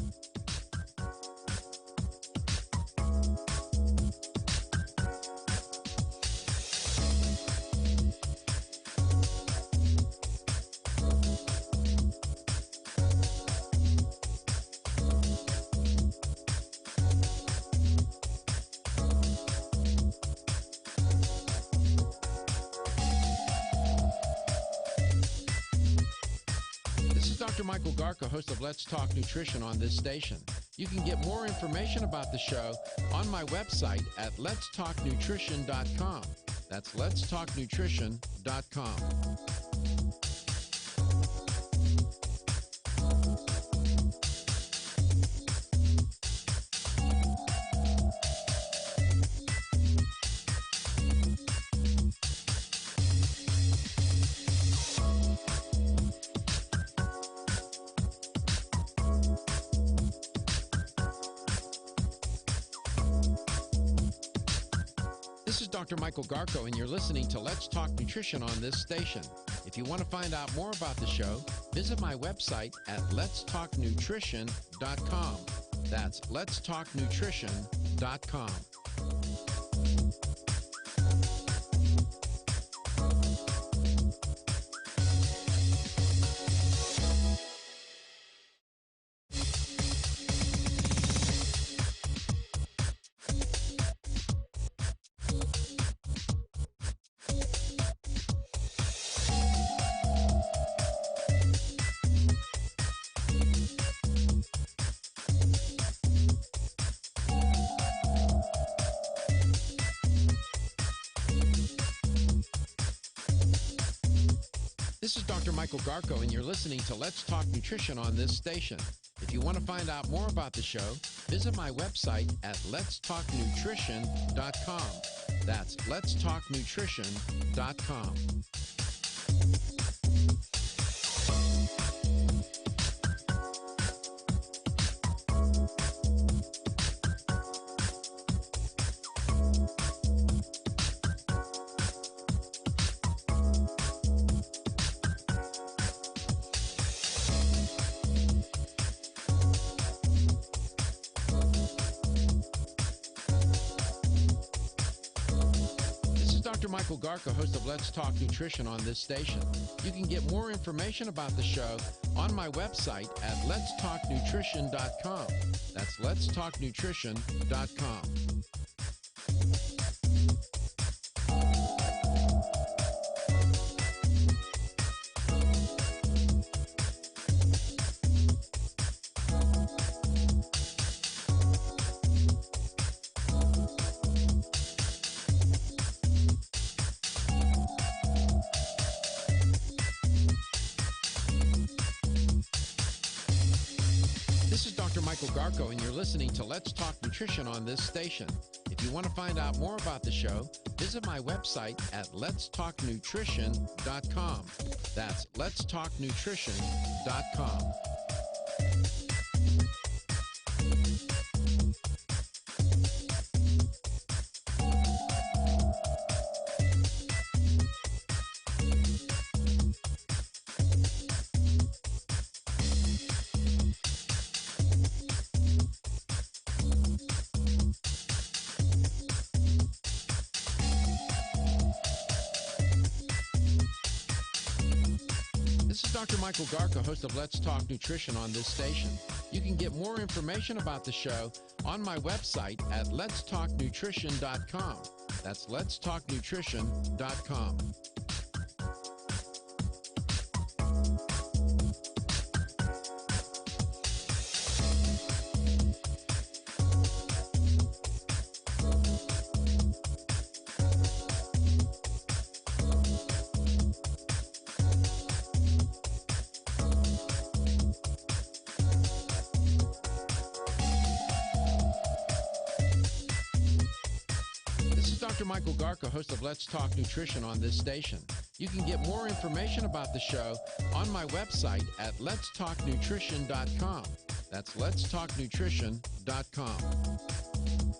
Dr. Michael Garka, host of Let's Talk Nutrition on this station. You can get more information about the show on my website at letstalknutrition.com. That's letstalknutrition.com. This is Dr. Michael Garko, and you're listening to Let's Talk Nutrition on this station. If you want to find out more about the show, visit my website at letstalknutrition.com. That's letstalknutrition.com. This is Dr. Michael Garko, and you're listening to Let's Talk Nutrition on this station. If you want to find out more about the show, visit my website at letstalknutrition.com. That's letstalknutrition.com. Dr. Michael Garko, host of Let's Talk Nutrition on this station. You can get more information about the show on my website at letstalknutrition.com. That's letstalknutrition.com. This is Dr. Michael Garko, and you're listening to Let's Talk Nutrition on this station. If you want to find out more about the show, visit my website at letstalknutrition.com. That's letstalknutrition.com. This is Dr. Michael Garko, host of Let's Talk Nutrition on this station. You can get more information about the show on my website at letstalknutrition.com. That's letstalknutrition.com. Dr. Michael Garko, host of Let's Talk Nutrition on this station. You can get more information about the show on my website at letstalknutrition.com. That's letstalknutrition.com.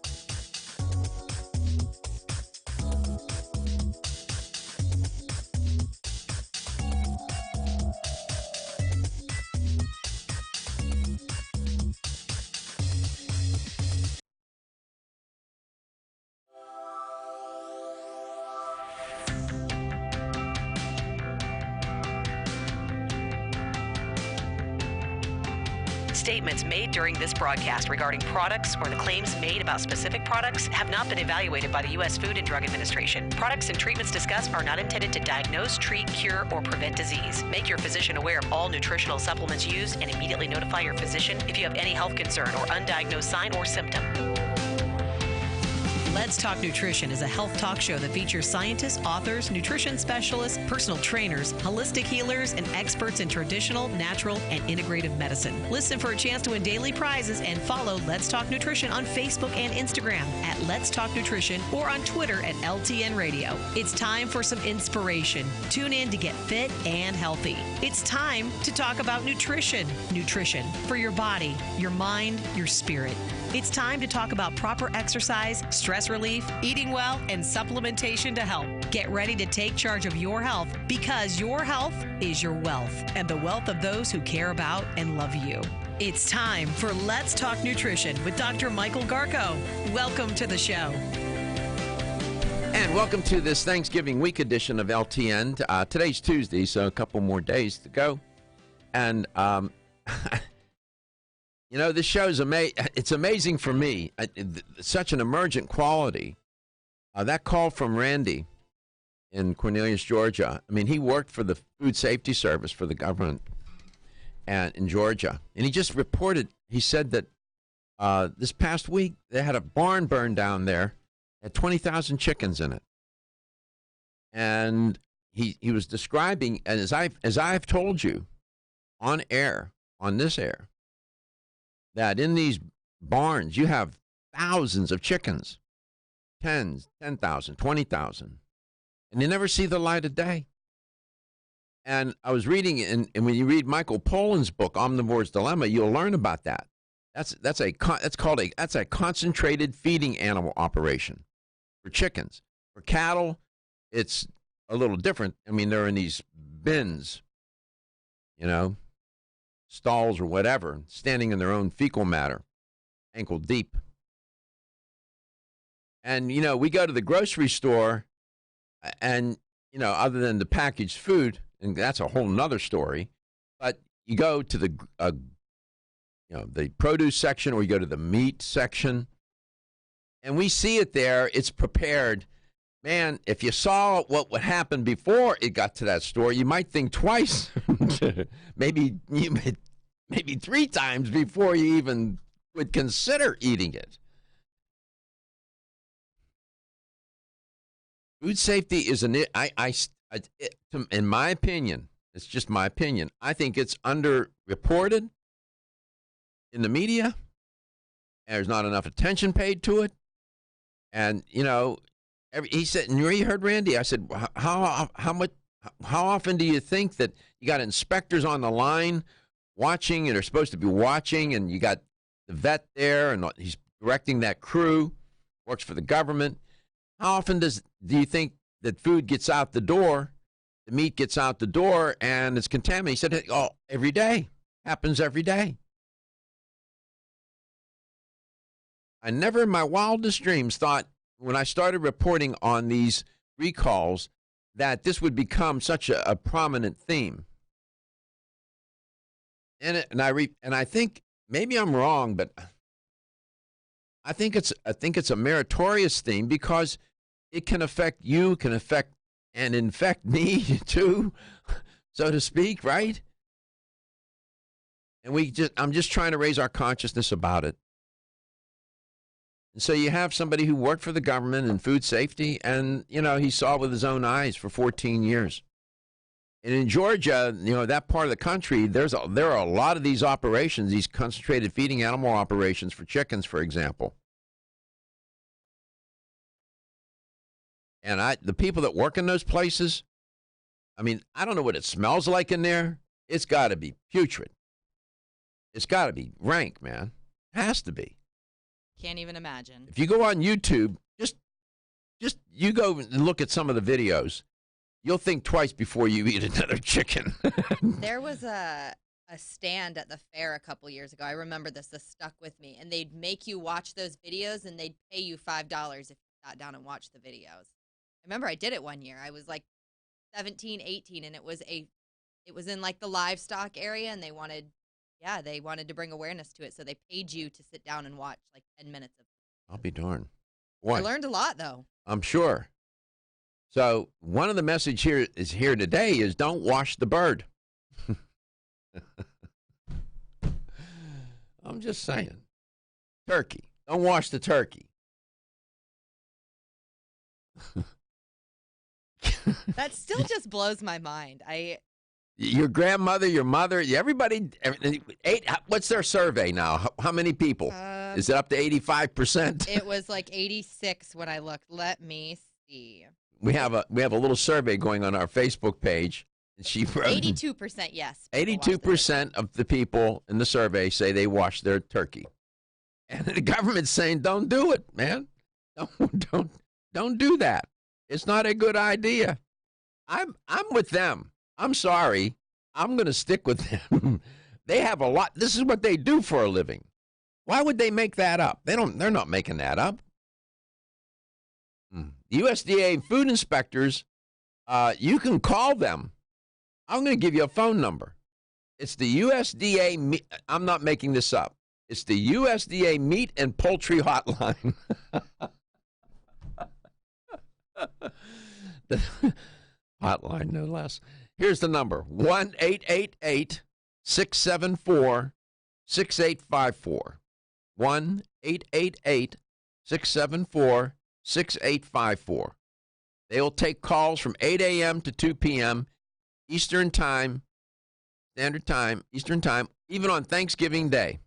Statements made during this broadcast regarding products or the claims made about specific products have not been evaluated by the U.S. Food and Drug Administration. Products and treatments discussed are not intended to diagnose, treat, cure, or prevent disease. Make your physician aware of all nutritional supplements used and immediately notify your physician if you have any health concern or undiagnosed sign or symptom. Let's Talk Nutrition is a health talk show that features scientists, authors, nutrition specialists, personal trainers, holistic healers, and experts in traditional, natural, and integrative medicine. Listen for a chance to win daily prizes and follow Let's Talk Nutrition on Facebook and Instagram at Let's Talk Nutrition or on Twitter at LTN Radio. It's time for some inspiration. Tune in to get fit and healthy. It's time to talk about nutrition. Nutrition for your body, your mind, your spirit. It's time to talk about proper exercise, stress relief, eating well, and supplementation to help. Get ready to take charge of your health because your health is your wealth and the wealth of those who care about and love you. It's time for Let's Talk Nutrition with Dr. Michael Garko. Welcome to the show. And welcome to this Thanksgiving week edition of LTN. Today's Tuesday, so a couple more days to go. And, you know, this show's it's amazing for me. Such an emergent quality. That call from Randy in Cornelius, Georgia. I mean, he worked for the Food Safety Service for the government and in Georgia. And he just reported, he said that this past week they had a barn burn down there. Had 20,000 chickens in it. And he was describing, and as I've told you on this air, that in these barns you have thousands of chickens, 10,000, 20,000, and they never see the light of day. And I was reading, and when you read Michael Pollan's book, Omnivore's Dilemma, you'll learn about that. That's a concentrated feeding animal operation for chickens. For cattle, it's a little different. I mean, they're in these bins, you know, stalls or whatever, standing in their own fecal matter, ankle deep. And, you know, we go to the grocery store and, you know, other than the packaged food, and that's a whole nother story, but you go to the the produce section, or you go to the meat section, and we see it there. It's prepared. Man, if you saw what would happen before it got to that store, you might think twice, maybe 3 times before you even would consider eating it. Food safety is in my opinion, it's just my opinion, I think it's underreported in the media. There's not enough attention paid to it. And, you know, he said, and you heard Randy, I said, how often do you think that you got inspectors on the line watching, and they're supposed to be watching, and you got the vet there, and he's directing that crew, works for the government. How often do you think that food gets out the door, the meat gets out the door, and it's contaminated? He said, oh, every day. Happens every day. I never in my wildest dreams thought, when I started reporting on these recalls, that this would become such a prominent theme. And I think maybe I'm wrong, but I think it's a meritorious theme because it can affect you, can affect and infect me too, so to speak, right? And I'm just trying to raise our consciousness about it. And so you have somebody who worked for the government in food safety, and, you know, he saw with his own eyes for 14 years. And in Georgia, you know, that part of the country, there are a lot of these operations, these concentrated feeding animal operations for chickens, for example. And the people that work in those places, I mean, I don't know what it smells like in there. It's got to be putrid. It's got to be rank, man. It has to be. Can't even imagine. If you go on YouTube, just you go and look at some of the videos, you'll think twice before you eat another chicken. There was a stand at the fair a couple years ago. I remember this stuck with me. And they'd make you watch those videos, and they'd pay you $5 if you sat down and watched the videos. I remember I did it one year. I was like 17, 18, and it was in like the livestock area, and they wanted to bring awareness to it, so they paid you to sit down and watch like 10 minutes of it. I'll be darned. I learned a lot, though. I'm sure. So one of the message here today is don't wash the bird. I'm just saying. Turkey. Don't wash the turkey. That still just blows my mind. Your grandmother, your mother, everybody, what's their survey now? How many people? Is it up to 85%? It was like 86 when I looked. Let me see. We have a little survey going on our Facebook page. And she wrote 82%, yes. 82% of the people in the survey say they wash their turkey. And the government's saying, don't do it, man. Don't do that. It's not a good idea. I'm with them. I'm sorry. I'm going to stick with them. They have a lot. This is what they do for a living. Why would they make that up? They're not making that up. The USDA food inspectors, you can call them. I'm going to give you a phone number. It's the USDA. I'm not making this up. It's the USDA Meat and Poultry Hotline. The hotline, no less. Here's the number: 1-888-674-6854. 1-888-674-6854. They will take calls from 8 a.m. to 2 p.m. Eastern Time, Standard Time, Eastern Time, even on Thanksgiving Day.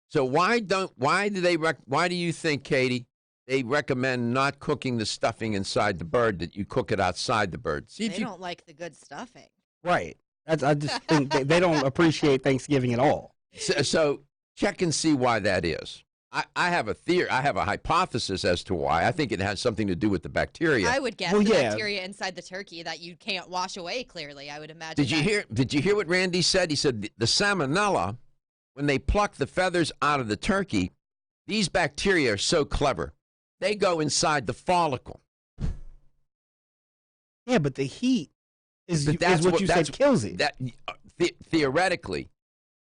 So why do you think, Katie, they recommend not cooking the stuffing inside the bird, that you cook it outside the bird? They don't like the good stuffing. Right. I just think they don't appreciate Thanksgiving at all. So check and see why that is. I have a theory. I have a hypothesis as to why. I think it has something to do with the bacteria. I would guess bacteria inside the turkey that you can't wash away. Clearly, I would imagine. Did you hear what Randy said? He said the salmonella, when they pluck the feathers out of the turkey, these bacteria are so clever. They go inside the follicle. Yeah, but the heat is what you said kills it. Theoretically,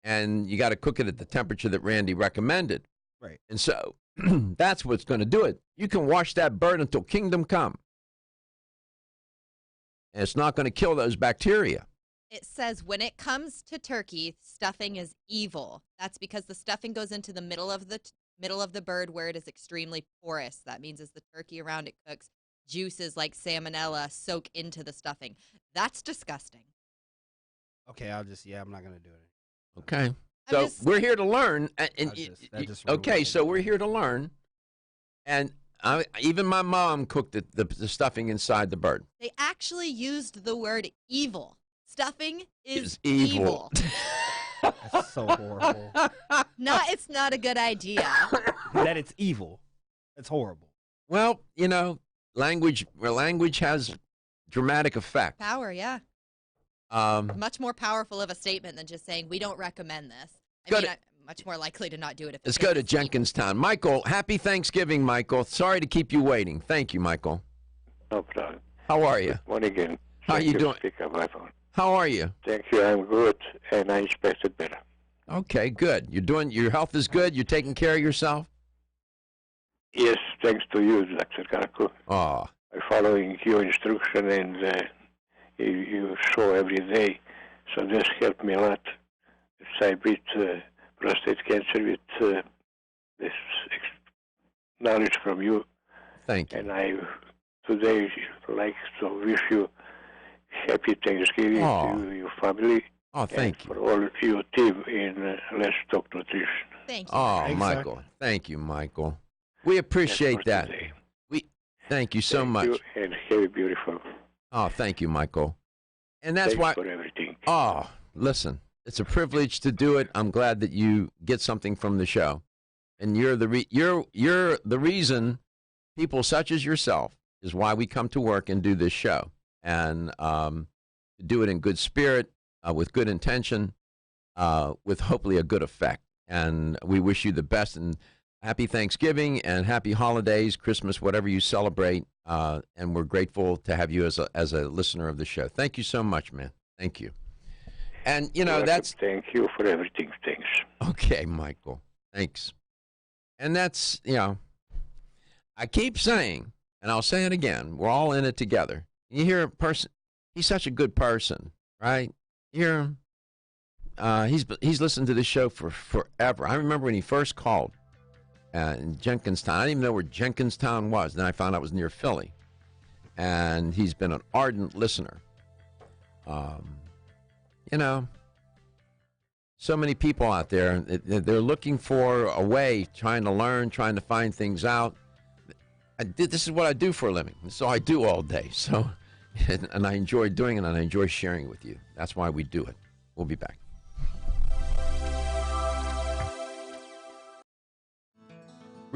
and you got to cook it at the temperature that Randy recommended. Right. And so that's what's going to do it. You can wash that bird until kingdom come. And it's not going to kill those bacteria. It says when it comes to turkey, stuffing is evil. That's because the stuffing goes into the middle of the bird where it is extremely porous. That means as the turkey around it cooks, juices like salmonella soak into the stuffing. That's disgusting. Okay, I'm not going to do it. Okay. So we're here to learn. So we're here to learn. And even my mom cooked the stuffing inside the bird. They actually used the word evil. Stuffing is evil. That's so horrible. It's not a good idea. That it's evil. It's horrible. Well, language has dramatic effect. Power, yeah. Much more powerful of a statement than just saying we don't recommend this. I'm much more likely to not do it. Let's go to Jenkinstown. Michael, happy Thanksgiving, Michael. Sorry to keep you waiting. Thank you, Michael. No problem. How are you? Good morning again. How are you doing? Pick up my phone. How are you? Thank you. I'm good, and I expected better. Okay, good. Your health is good. You're taking care of yourself. Yes, thanks to you, Dr. Garko. Oh. I'm following your instruction, and you show every day, so this helped me a lot. I beat prostate cancer with this knowledge from you. Thank you. And I today like to wish you happy Thanksgiving to your family. Oh, thank you. For all your team in Let's Talk Nutrition. Thank you. Oh, Michael. Thank you, Michael. We appreciate that. Thank you so much. You and have a beautiful. Oh, thank you, Michael. And that's Thanks why. for everything. Oh, listen, it's a privilege to do it. I'm glad that you get something from the show, and you're the reason people such as yourself is why we come to work and do this show, and do it in good spirit, with good intention, with hopefully a good effect. And we wish you the best and happy Thanksgiving and happy holidays, Christmas, whatever you celebrate. And we're grateful to have you as a listener of the show. Thank you so much, man. Thank you. And, Thank you for everything. Thanks. Okay, Michael. Thanks. And that's, I keep saying, and I'll say it again, we're all in it together. You hear a person, he's such a good person, right? You hear him. He's listened to this show for forever. I remember when he first called in Jenkinstown. I didn't even know where Jenkinstown was. Then I found out it was near Philly. And he's been an ardent listener. So many people out there, they're looking for a way, trying to learn, trying to find things out. This is what I do for a living. This is all I do all day. So, and I enjoy doing it, and I enjoy sharing it with you. That's why we do it. We'll be back.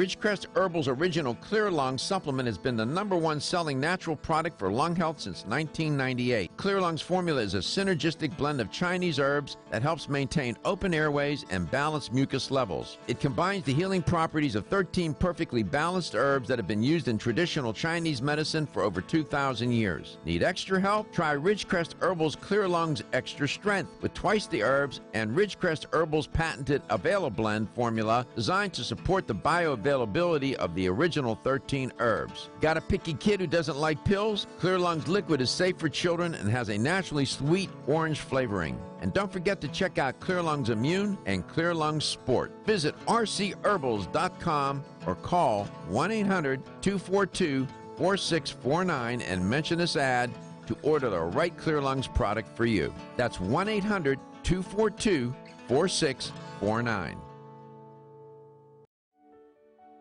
Ridgecrest Herbal's original Clear Lung supplement has been the #1 selling natural product for lung health since 1998. Clear Lung's formula is a synergistic blend of Chinese herbs that helps maintain open airways and balance mucus levels. It combines the healing properties of 13 perfectly balanced herbs that have been used in traditional Chinese medicine for over 2,000 years. Need extra help? Try Ridgecrest Herbal's Clear Lung's Extra Strength with twice the herbs and Ridgecrest Herbal's patented Availablend formula designed to support the bioavailability of the original 13 herbs. Got a picky kid who doesn't like pills? Clear Lung's liquid is safe for children and has a naturally sweet orange flavoring. And don't forget to check out Clear Lungs Immune and Clear Lungs Sport. Visit rcherbals.com or call 1-800-242-4649 and mention this ad to order the right Clear Lungs product for you. That's 1-800-242-4649.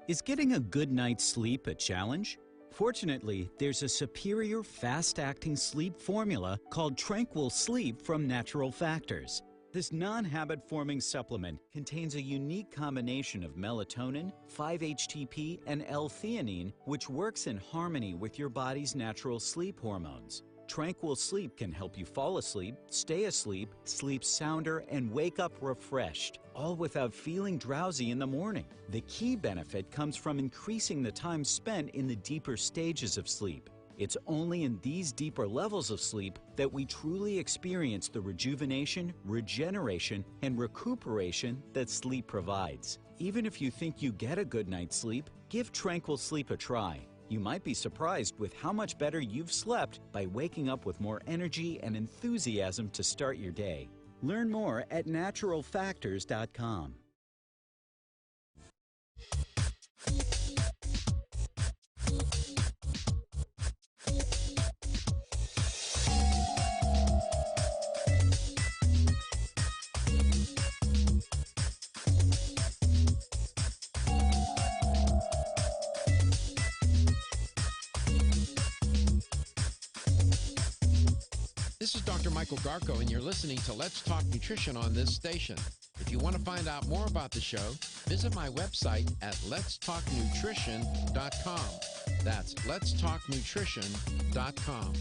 Is getting a good night's sleep a challenge? Fortunately, there's a superior fast-acting sleep formula called Tranquil Sleep from Natural Factors. This non-habit-forming supplement contains a unique combination of melatonin, 5-HTP, and L-theanine, which works in harmony with your body's natural sleep hormones. Tranquil Sleep can help you fall asleep, stay asleep, sleep sounder, and wake up refreshed, all without feeling drowsy in the morning. The key benefit comes from increasing the time spent in the deeper stages of sleep. It's only in these deeper levels of sleep that we truly experience the rejuvenation, regeneration, and recuperation that sleep provides. Even if you think you get a good night's sleep, give Tranquil Sleep a try. You might be surprised with how much better you've slept by waking up with more energy and enthusiasm to start your day. Learn more at naturalfactors.com. This is Dr. Michael Garko, and you're listening to Let's Talk Nutrition on this station. If you want to find out more about the show, visit my website at letstalknutrition.com. That's letstalknutrition.com.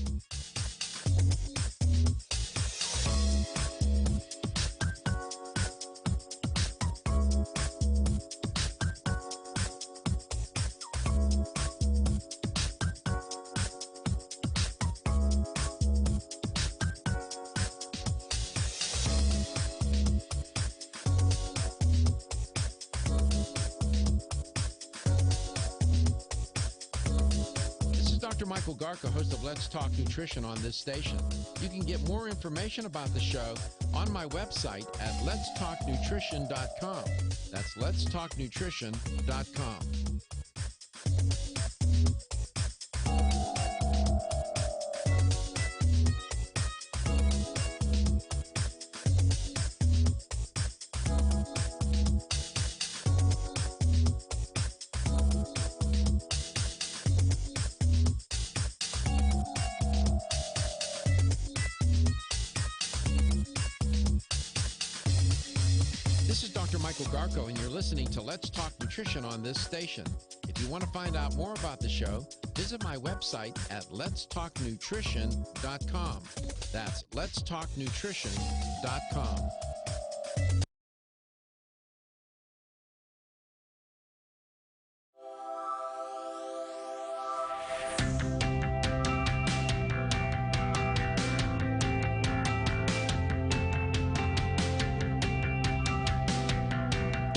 Dr. Michael Garko, host of Let's Talk Nutrition on this station. You can get more information about the show on my website at letstalknutrition.com. That's letstalknutrition.com. This is Dr. Michael Garko, and you're listening to Let's Talk Nutrition on this station. If you want to find out more about the show, visit my website at letstalknutrition.com. That's letstalknutrition.com.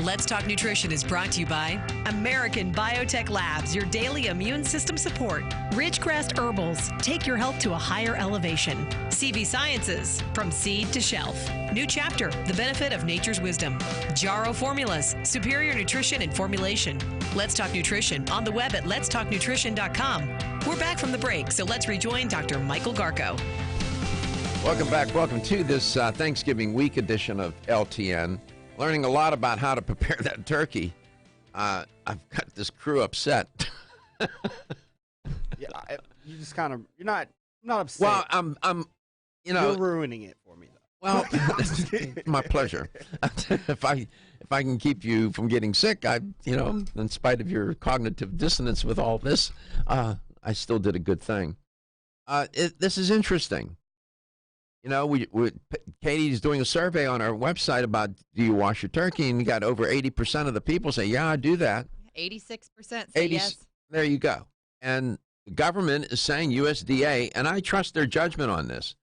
Let's Talk Nutrition is brought to you by American Biotech Labs, your daily immune system support. Ridgecrest Herbals, take your health to a higher elevation. CV Sciences, from seed to shelf. New Chapter, the benefit of nature's wisdom. Jarrow Formulas, superior nutrition and formulation. Let's Talk Nutrition on the web at letstalknutrition.com. We're back from the break, so let's rejoin Dr. Michael Garko. Welcome back. Welcome to this Thanksgiving week edition of LTN. Learning a lot about how to prepare that turkey. I've got this crew upset. Yeah, you just kind of, I'm not upset. Well, I'm, you're ruining it for me, though. Well, my pleasure. if I can keep you from getting sick, in spite of your cognitive dissonance with all this, I still did a good thing. This is interesting. Katie's doing a survey on our website about do you wash your turkey, and you got over 80% of the people say, yeah, I do that. 86% say yes. There you go. And the government is saying, USDA, and I trust their judgment on this.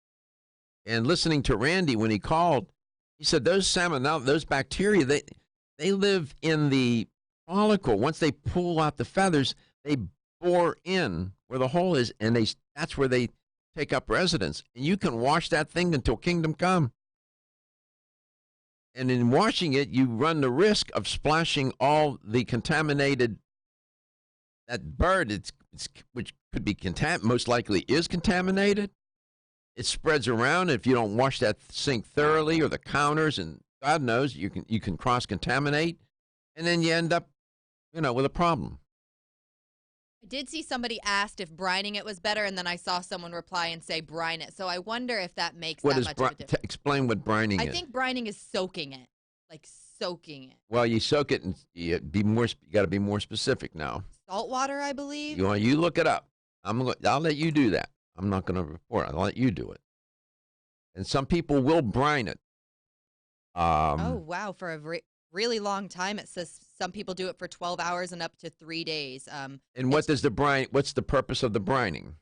And listening to Randy when he called, he said those salmonella, those bacteria, they live in the follicle. Once they pull out the feathers, they bore in where the hole is, and that's where they take up residence. And you can wash that thing until kingdom come. And in washing it, you run the risk of splashing all the contaminated, that bird, which could be most likely is contaminated. It spreads around if you don't wash that sink thoroughly, or the counters, and God knows you can cross-contaminate, and then you end up, with a problem. I did see somebody asked if brining it was better, and then I saw someone reply and say brine it. So I wonder if that makes that much of a difference. Explain what brining is. I think brining is soaking it, like soaking it. Well, you soak it, and you got to be more specific now. Salt water, I believe. You look it up. I'll let you do that. I'm not going to report. I'll let you do it. And some people will brine it. Oh, wow. For a really long time, it says some people do it for 12 hours and up to 3 days. And what's the purpose of the brining?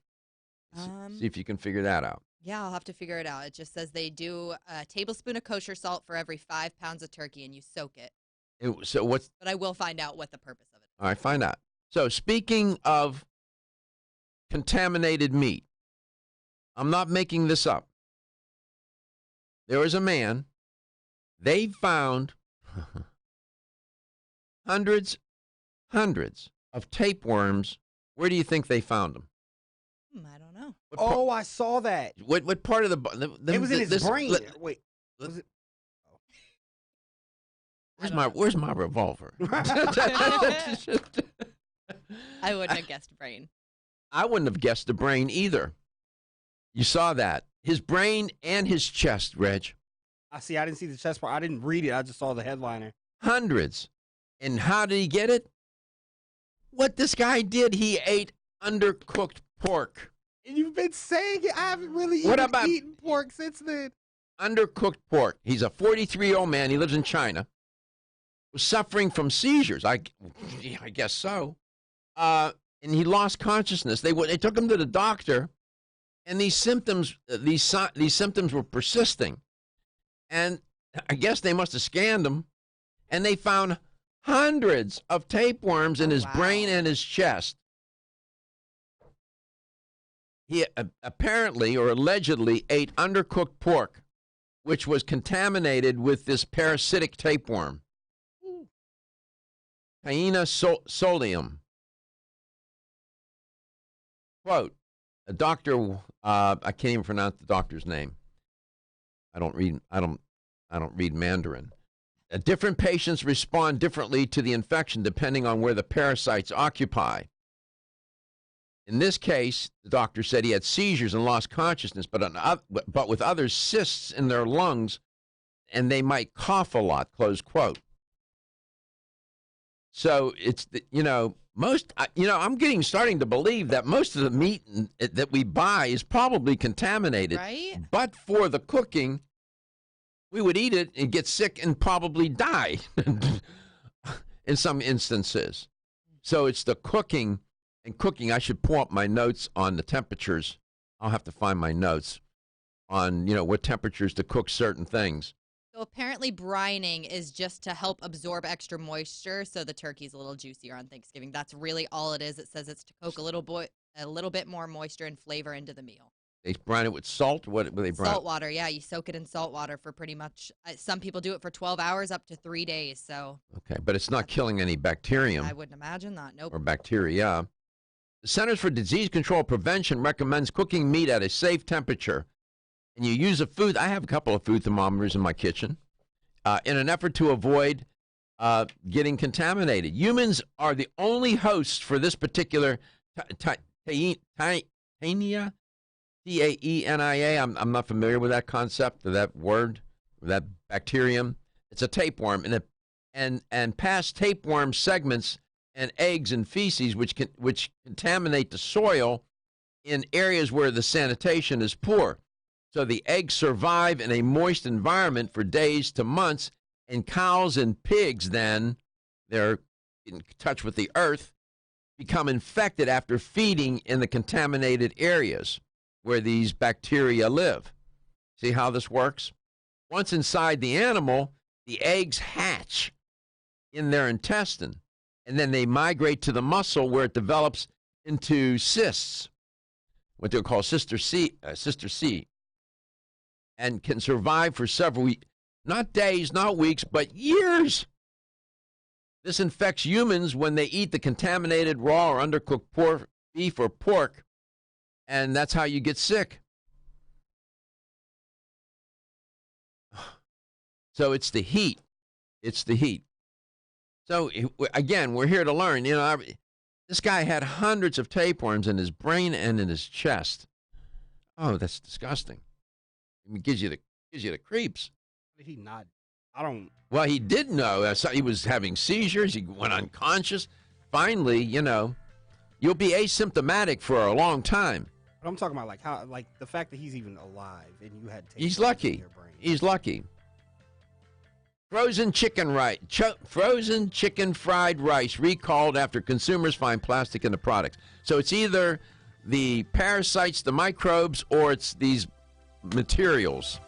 See if you can figure that out. Yeah, I'll have to figure it out. It just says they do a tablespoon of kosher salt for every 5 pounds of turkey, and you soak it. But I will find out what the purpose of it is. All right, find out. So speaking of contaminated meat, I'm not making this up. There was a man, they found hundreds of tapeworms. Where do you think they found them? I don't know. Oh, I saw that. What part of it was in his brain. Wait, was it? Where's my revolver? I wouldn't have guessed brain. I wouldn't have guessed the brain either. You saw that. His brain and his chest, Reg. I didn't see the chest part. I didn't read it. I just saw the headliner. Hundreds. And how did he get it? What this guy did, he ate undercooked pork. And you've been saying it. I haven't really eaten pork since then. Undercooked pork. He's a 43-year-old man. He lives in China. Was suffering from seizures. I guess so. And he lost consciousness. They took him to the doctor, and these symptoms were persisting. And I guess they must have scanned him, and they found hundreds of tapeworms in his brain and his chest. He apparently or allegedly ate undercooked pork, which was contaminated with this parasitic tapeworm, Taenia solium. Quote, a doctor, I can't even pronounce the doctor's name. I don't read Mandarin. Different patients respond differently to the infection depending on where the parasites occupy. In this case, the doctor said he had seizures and lost consciousness, but with other cysts in their lungs, and they might cough a lot, close quote. So it's, I'm starting to believe that most of the meat that we buy is probably contaminated. Right? But for the cooking, we would eat it and get sick and probably die in some instances. So it's the cooking. And cooking, I should pull up my notes on the temperatures. I'll have to find my notes on, what temperatures to cook certain things. So apparently brining is just to help absorb extra moisture so the turkey's a little juicier on Thanksgiving. That's really all it is. It says it's to cook a little bit more moisture and flavor into the meal. They brine it with salt? What do they brine? Salt water, yeah. You soak it in salt water for pretty much, some people do it for 12 hours up to 3 days. So. Okay, but it's not killing any bacterium. I wouldn't imagine that, nope. Or bacteria. The Centers for Disease Control Prevention recommends cooking meat at a safe temperature. And you use a food, I have a couple of food thermometers in my kitchen, in an effort to avoid getting contaminated. Humans are the only hosts for this particular Taenia, Taenia. I'm not familiar with that concept or that word, or that bacterium. It's a tapeworm, and pass tapeworm segments and eggs and feces, which contaminate the soil in areas where the sanitation is poor. So the eggs survive in a moist environment for days to months, and cows and pigs then, they're in touch with the earth, become infected after feeding in the contaminated areas where these bacteria live. See how this works? Once inside the animal, the eggs hatch in their intestine, and then they migrate to the muscle where it develops into cysts, what they'll call sister C, and can survive for several weeks, not days, not weeks, but years. This infects humans when they eat the contaminated raw or undercooked beef or pork, and that's how you get sick. So it's the heat. It's the heat. So, again, we're here to learn. You know, this guy had hundreds of tapeworms in his brain and in his chest. Oh, that's disgusting. It gives you the creeps. Did he not? I don't. Well, he did know. He was having seizures. He went unconscious. Finally, you know, you'll be asymptomatic for a long time. But I'm talking about like the fact that he's even alive and you had. He's lucky. In your brain. He's lucky. Frozen chicken fried rice recalled after consumers find plastic in the products. So it's either the parasites, the microbes, or it's these materials.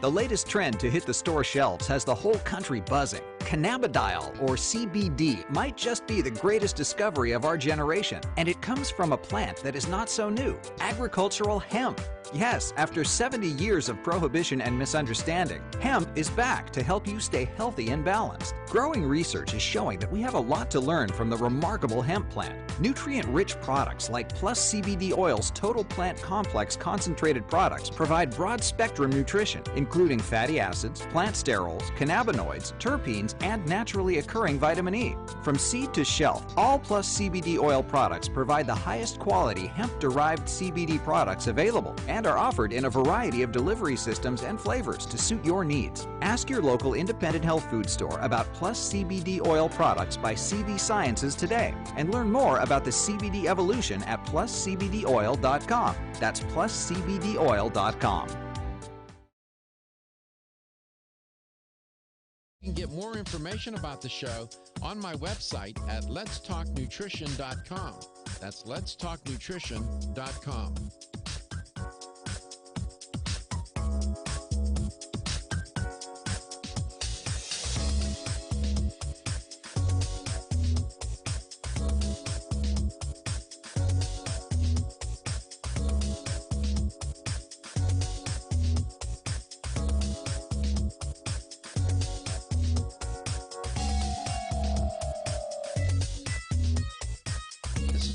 The latest trend to hit the store shelves has the whole country buzzing. Cannabidiol, or CBD, might just be the greatest discovery of our generation, and it comes from a plant that is not so new, agricultural hemp. Yes, after 70 years of prohibition and misunderstanding, hemp is back to help you stay healthy and balanced. Growing research is showing that we have a lot to learn from the remarkable hemp plant. Nutrient-rich products like Plus CBD Oil's Total Plant Complex concentrated products provide broad-spectrum nutrition, including fatty acids, plant sterols, cannabinoids, terpenes, and naturally occurring vitamin E. From seed to shelf, all Plus CBD Oil products provide the highest quality hemp-derived CBD products available and are offered in a variety of delivery systems and flavors to suit your needs. Ask your local independent health food store about Plus CBD Oil products by CV Sciences today and learn more about the CBD evolution at pluscbdoil.com. That's pluscbdoil.com. You can get more information about the show on my website at letstalknutrition.com. That's letstalknutrition.com.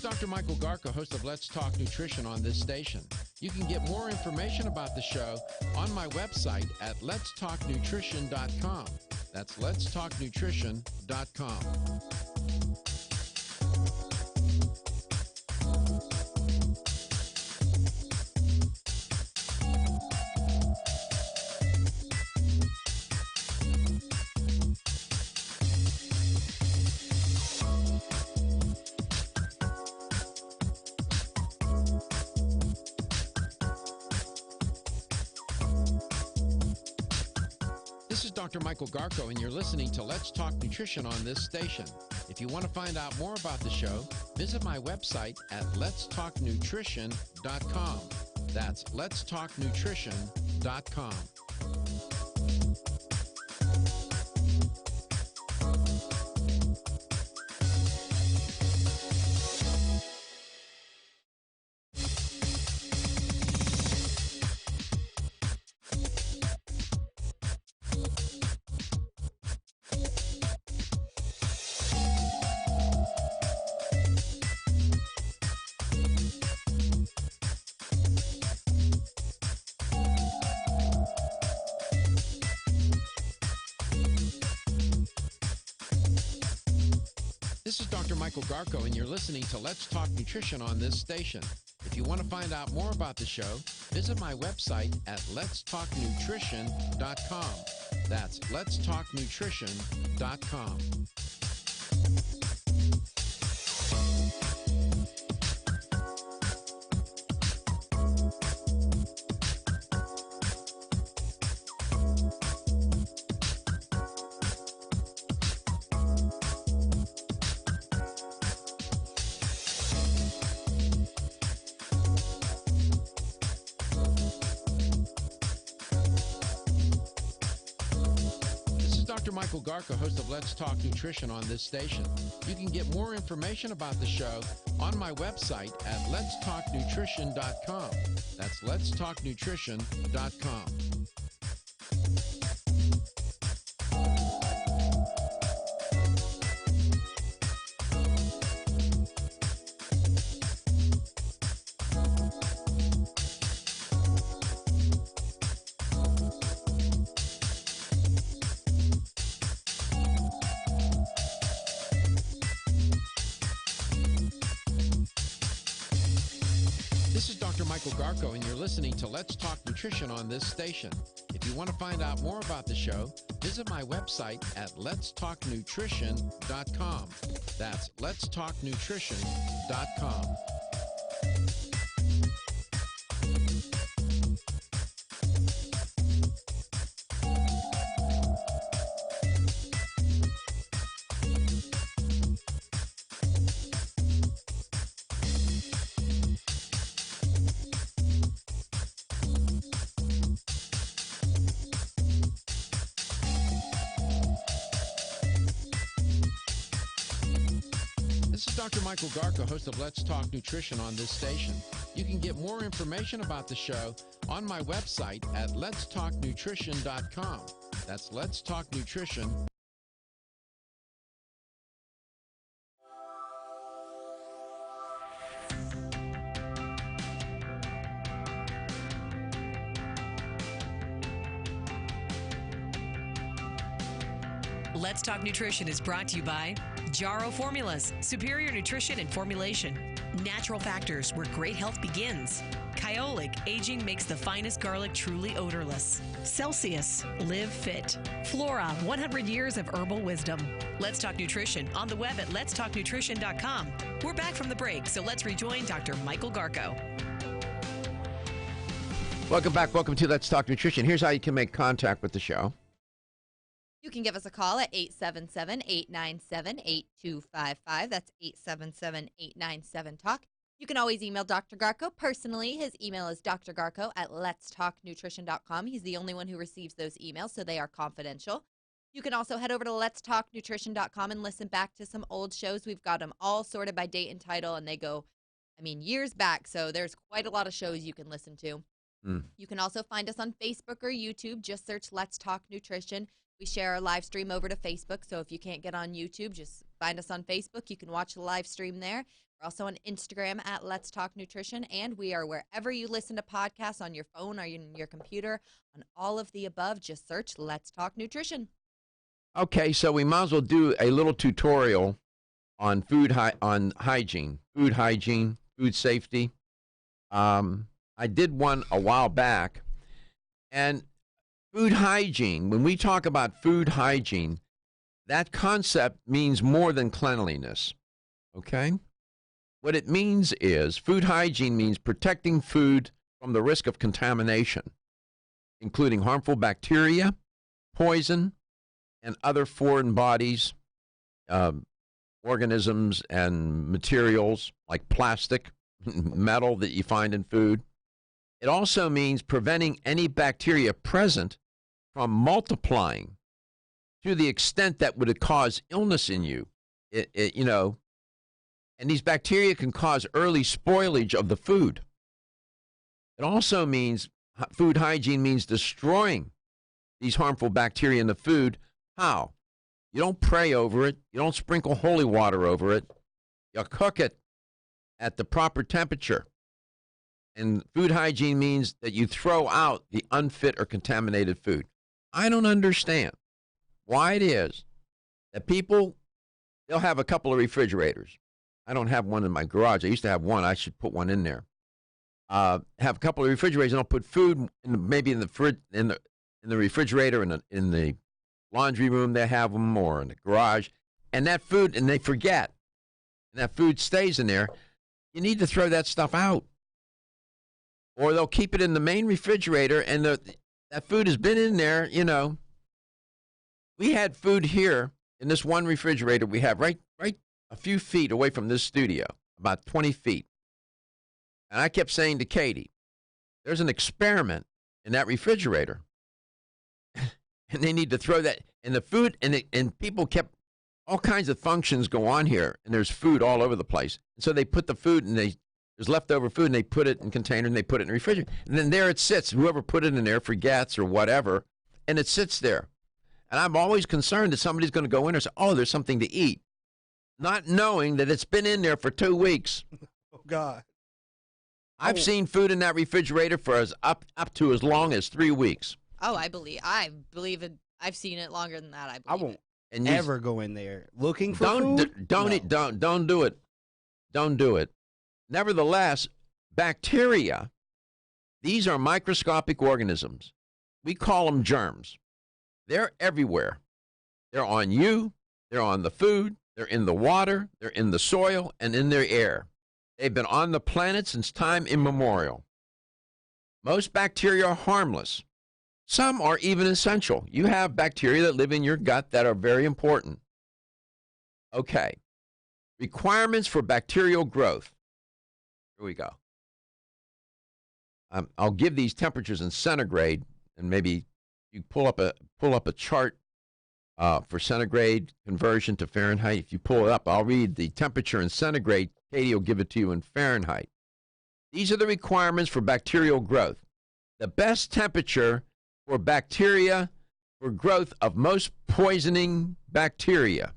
Dr. Michael Garko, host of Let's Talk Nutrition on this station. You can get more information about the show on my website at letstalknutrition.com. That's letstalknutrition.com. This is Dr. Michael Garko, and you're listening to Let's Talk Nutrition on this station. If you want to find out more about the show, visit my website at letstalknutrition.com. That's letstalknutrition.com. This is Dr. Michael Garko, and you're listening to Let's Talk Nutrition on this station. If you want to find out more about the show, visit my website at letstalknutrition.com. That's letstalknutrition.com. Dr. Michael Garko, host of Let's Talk Nutrition on this station. You can get more information about the show on my website at letstalknutrition.com. That's letstalknutrition.com. This is Dr. Michael Garko, and you're listening to Let's Talk Nutrition on this station. If you want to find out more about the show, visit my website at letstalknutrition.com. That's letstalknutrition.com. This is Dr. Michael Garko, host of Let's Talk Nutrition on this station. You can get more information about the show on my website at letstalknutrition.com. That's letstalknutrition.com. Let's Talk Nutrition is brought to you by Jarrow Formulas, superior nutrition and formulation. Natural Factors, where great health begins. Kyolic, aging makes the finest garlic truly odorless. Celsius, live fit. Flora, 100 years of herbal wisdom. Let's Talk Nutrition on the web at letstalknutrition.com. We're back from the break, so let's rejoin Dr. Michael Garko. Welcome back. Welcome to Let's Talk Nutrition. Here's how you can make contact with the show. You can give us a call at 877-897-8255. That's 877-897-TALK. You can always email Dr. Garko personally. His email is drgarko@letstalknutrition.com. He's the only one who receives those emails, so they are confidential. You can also head over to letstalknutrition.com and listen back to some old shows. We've got them all sorted by date and title, and they go, years back. So there's quite a lot of shows you can listen to. You can also find us on Facebook or YouTube. Just search Let's Talk Nutrition. We share our live stream over to Facebook, so if you can't get on YouTube, just find us on Facebook. You can watch the live stream there. We're also on Instagram at Let's Talk Nutrition, and we are wherever you listen to podcasts, on your phone or in your computer, on all of the above. Just search Let's Talk Nutrition. Okay, so we might as well do a little tutorial on hygiene, food safety. I did one a while back, and food hygiene, when we talk about food hygiene, that concept means more than cleanliness, okay? What it means is food hygiene means protecting food from the risk of contamination, including harmful bacteria, poison, and other foreign bodies, organisms, and materials like plastic, metal that you find in food. It also means preventing any bacteria present from multiplying to the extent that would cause illness in you. And these bacteria can cause early spoilage of the food. It also means food hygiene means destroying these harmful bacteria in the food. How? You don't pray over it. You don't sprinkle holy water over it. You cook it at the proper temperature. And food hygiene means that you throw out the unfit or contaminated food. I don't understand why it is that people, they'll have a couple of refrigerators. I don't have one in my garage. I used to have one. I should put one in there. have a couple of refrigerators, and I'll put food maybe in the refrigerator, in the laundry room they have them, or in the garage, and that food, and they forget, and that food stays in there. You need to throw that stuff out, or they'll keep it in the main refrigerator, and that food has been in there. We had food here in this one refrigerator we have right a few feet away from this studio, about 20 feet. And I kept saying to Katie, there's an experiment in that refrigerator. And they need to throw that in the food. And people kept, all kinds of functions go on here. And there's food all over the place. And so they put the food, and there's leftover food, and they put it in containers, and they put it in the refrigerator. And then there it sits. Whoever put it in there forgets or whatever. And it sits there. And I'm always concerned that somebody's going to go in and say, oh, there's something to eat. Not knowing that it's been in there for 2 weeks. Oh, God. I've seen food in that refrigerator for up to as long as 3 weeks. Oh, I believe it. I've seen it longer than that. I won't ever go in there looking for food. Don't do it. Don't do it. Nevertheless, bacteria, these are microscopic organisms. We call them germs. They're everywhere. They're on you. They're on the food. They're in the water. They're in the soil and in the air. They've been on the planet since time immemorial. Most bacteria are harmless. Some are even essential. You have bacteria that live in your gut that are very important. Okay. Requirements for bacterial growth. Here we go. I'll give these temperatures in centigrade, and maybe you pull up a chart for centigrade conversion to Fahrenheit. If you pull it up, I'll read the temperature in centigrade. Katie will give it to you in Fahrenheit. These are the requirements for bacterial growth. The best temperature for bacteria for growth of most poisoning bacteria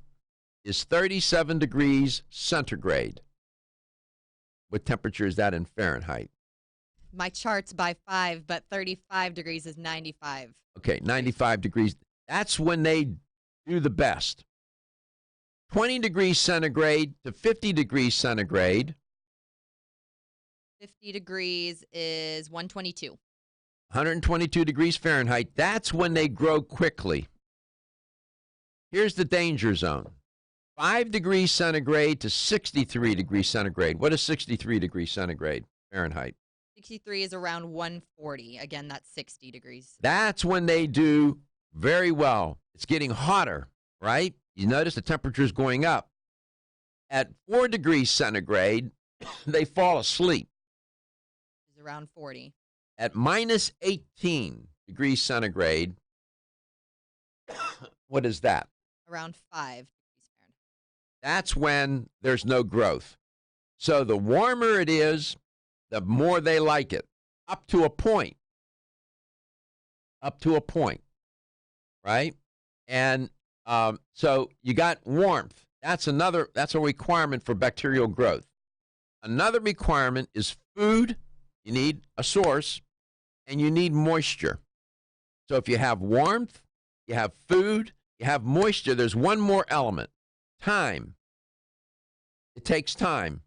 is 37 degrees centigrade. What temperature is that in Fahrenheit? My chart's by 5, but 35 degrees is 95. Okay, 95 degrees. That's when they do the best. 20 degrees centigrade to 50 degrees centigrade. 50 degrees is 122. 122 degrees Fahrenheit. That's when they grow quickly. Here's the danger zone. 5 degrees centigrade to 63 degrees centigrade. What is 63 degrees centigrade Fahrenheit? 63 is around 140. Again, that's 60 degrees. That's when they do very well. It's getting hotter, right? You notice the temperature is going up. At 4 degrees centigrade, they fall asleep. It's around 40. At minus 18 degrees centigrade, what is that? Around 5 degrees Fahrenheit. That's when there's no growth. So the warmer it is, the more they like it. Up to a point. Up to a point. Right? And so you got warmth. That's a requirement for bacterial growth. Another requirement is food. You need a source, and you need moisture. So if you have warmth, you have food, you have moisture, there's one more element, time. It takes time.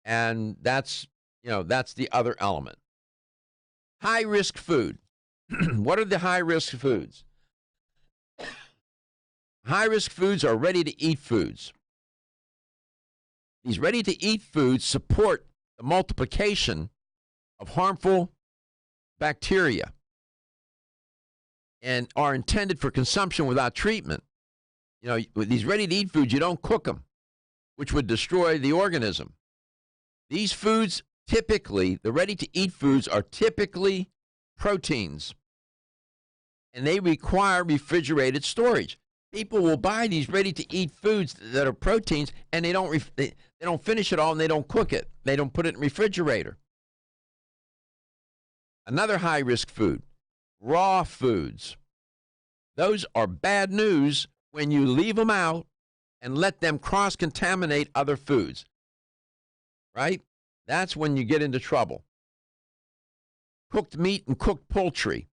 And that's the other element. High-risk food. What are the high-risk foods? High-risk foods are ready-to-eat foods. These ready-to-eat foods support the multiplication of harmful bacteria and are intended for consumption without treatment. With these ready-to-eat foods, you don't cook them, which would destroy the organism. These foods typically, the ready-to-eat foods are typically proteins, and they require refrigerated storage. People will buy these ready-to-eat foods that are proteins, and they don't finish it all, and they don't cook it. They don't put it in the refrigerator. Another high-risk food, raw foods. Those are bad news when you leave them out and let them cross-contaminate other foods. Right? That's when you get into trouble. Cooked meat and cooked poultry.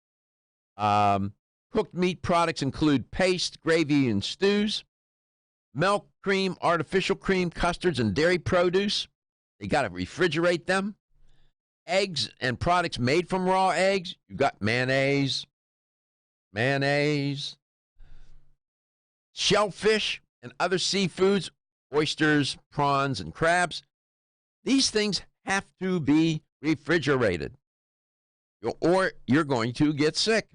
Cooked meat products include paste, gravy, and stews. Milk, cream, artificial cream, custards, and dairy produce. They got to refrigerate them. eggs and products made from raw eggs, you've got mayonnaise, shellfish, and other seafoods, oysters, prawns, and crabs. These things have to be refrigerated, or you're going to get sick.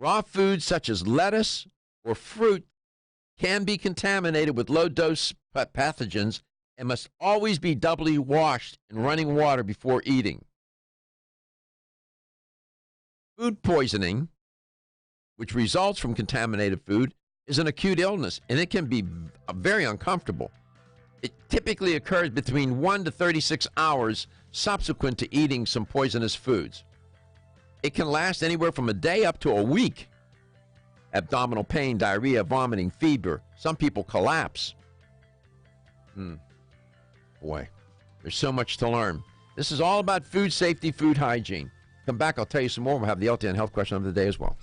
Raw foods such as lettuce or fruit can be contaminated with low-dose pathogens and must always be doubly washed in running water before eating. Food poisoning, which results from contaminated food, is an acute illness, and it can be very uncomfortable. It typically occurs between 1 to 36 hours subsequent to eating some poisonous foods. It can last anywhere from a day up to a week. Abdominal pain, diarrhea, vomiting, fever. Some people collapse. Boy, there's so much to learn. This is all about food safety, food hygiene. Come back, I'll tell you some more. We'll have the LTN health question of the day as well.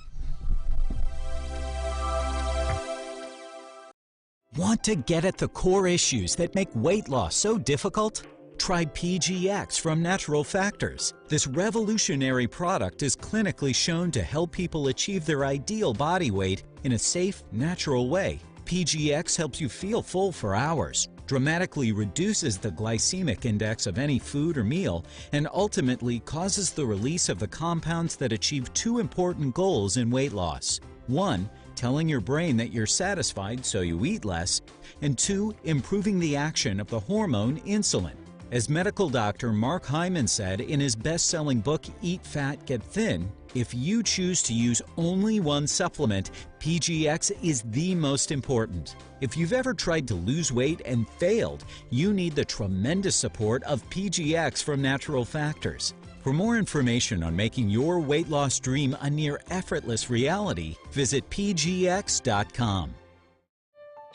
Want to get at the core issues that make weight loss so difficult? Try PGX from Natural Factors. This revolutionary product is clinically shown to help people achieve their ideal body weight in a safe, natural way. PGX helps you feel full for hours, dramatically reduces the glycemic index of any food or meal, and ultimately causes the release of the compounds that achieve two important goals in weight loss. 1, telling your brain that you're satisfied so you eat less, and 2, improving the action of the hormone insulin. As medical doctor Mark Hyman said in his best-selling book, Eat Fat, Get Thin, if you choose to use only one supplement, PGX is the most important. If you've ever tried to lose weight and failed, you need the tremendous support of PGX from Natural Factors. For more information on making your weight loss dream a near effortless reality, visit pgx.com.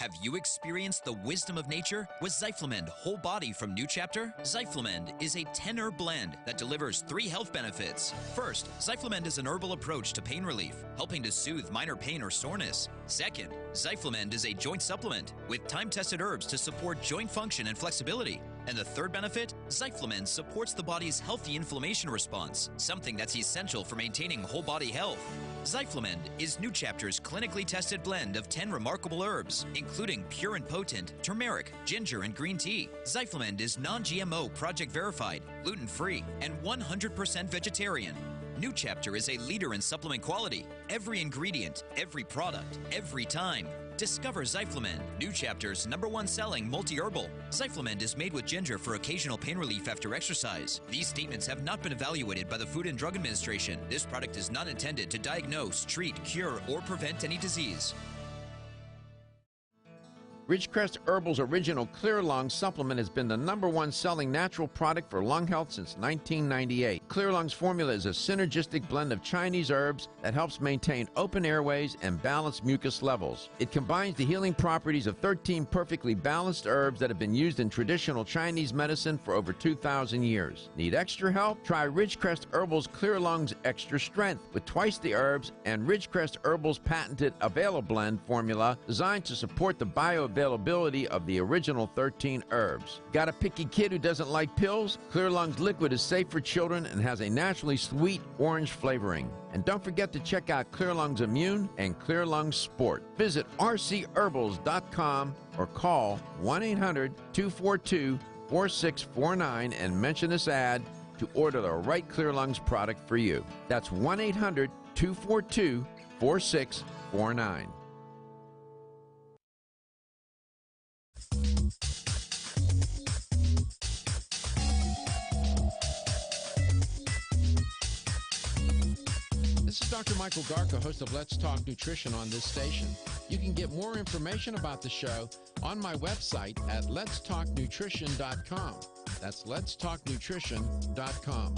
Have you experienced the wisdom of nature with Zyflamend Whole Body from New Chapter? Zyflamend is a 10-herb blend that delivers 3 health benefits. First, Zyflamend is an herbal approach to pain relief, helping to soothe minor pain or soreness. Second, Zyflamend is a joint supplement with time-tested herbs to support joint function and flexibility. And the third benefit, Zyflamend supports the body's healthy inflammation response, something that's essential for maintaining whole body health. Zyflamend is New Chapter's clinically tested blend of 10 remarkable herbs, including pure and potent turmeric, ginger, and green tea. Zyflamend is non-GMO, project verified, gluten-free, and 100% vegetarian. New Chapter is a leader in supplement quality. Every ingredient, every product, every time. Discover Zyflamend, New Chapter's #1 selling multi-herbal. Zyflamend is made with ginger for occasional pain relief after exercise. These statements have not been evaluated by the Food and Drug Administration. This product is not intended to diagnose, treat, cure, or prevent any disease. Ridgecrest Herbal's original Clear Lung supplement has been the #1 selling natural product for lung health since 1998. Clear Lung's formula is a synergistic blend of Chinese herbs that helps maintain open airways and balanced mucus levels. It combines the healing properties of 13 perfectly balanced herbs that have been used in traditional Chinese medicine for over 2,000 years. Need extra help? Try Ridgecrest Herbal's Clear Lung's Extra Strength with twice the herbs and Ridgecrest Herbal's patented Availablend formula designed to support the bioavailability of the original 13 herbs. Got a picky kid who doesn't like pills? Clear Lung's liquid is safe for children and has a naturally sweet orange flavoring. And don't forget to check out Clear Lung's Immune and Clear Lung's Sport. Visit rcherbals.com or call 1-800-242-4649 and mention this ad to order the right Clear Lungs product for you. That's 1-800-242-4649. This is Dr. Michael Garka, host of Let's Talk Nutrition on this station. You can get more information about the show on my website at letstalknutrition.com. That's letstalknutrition.com.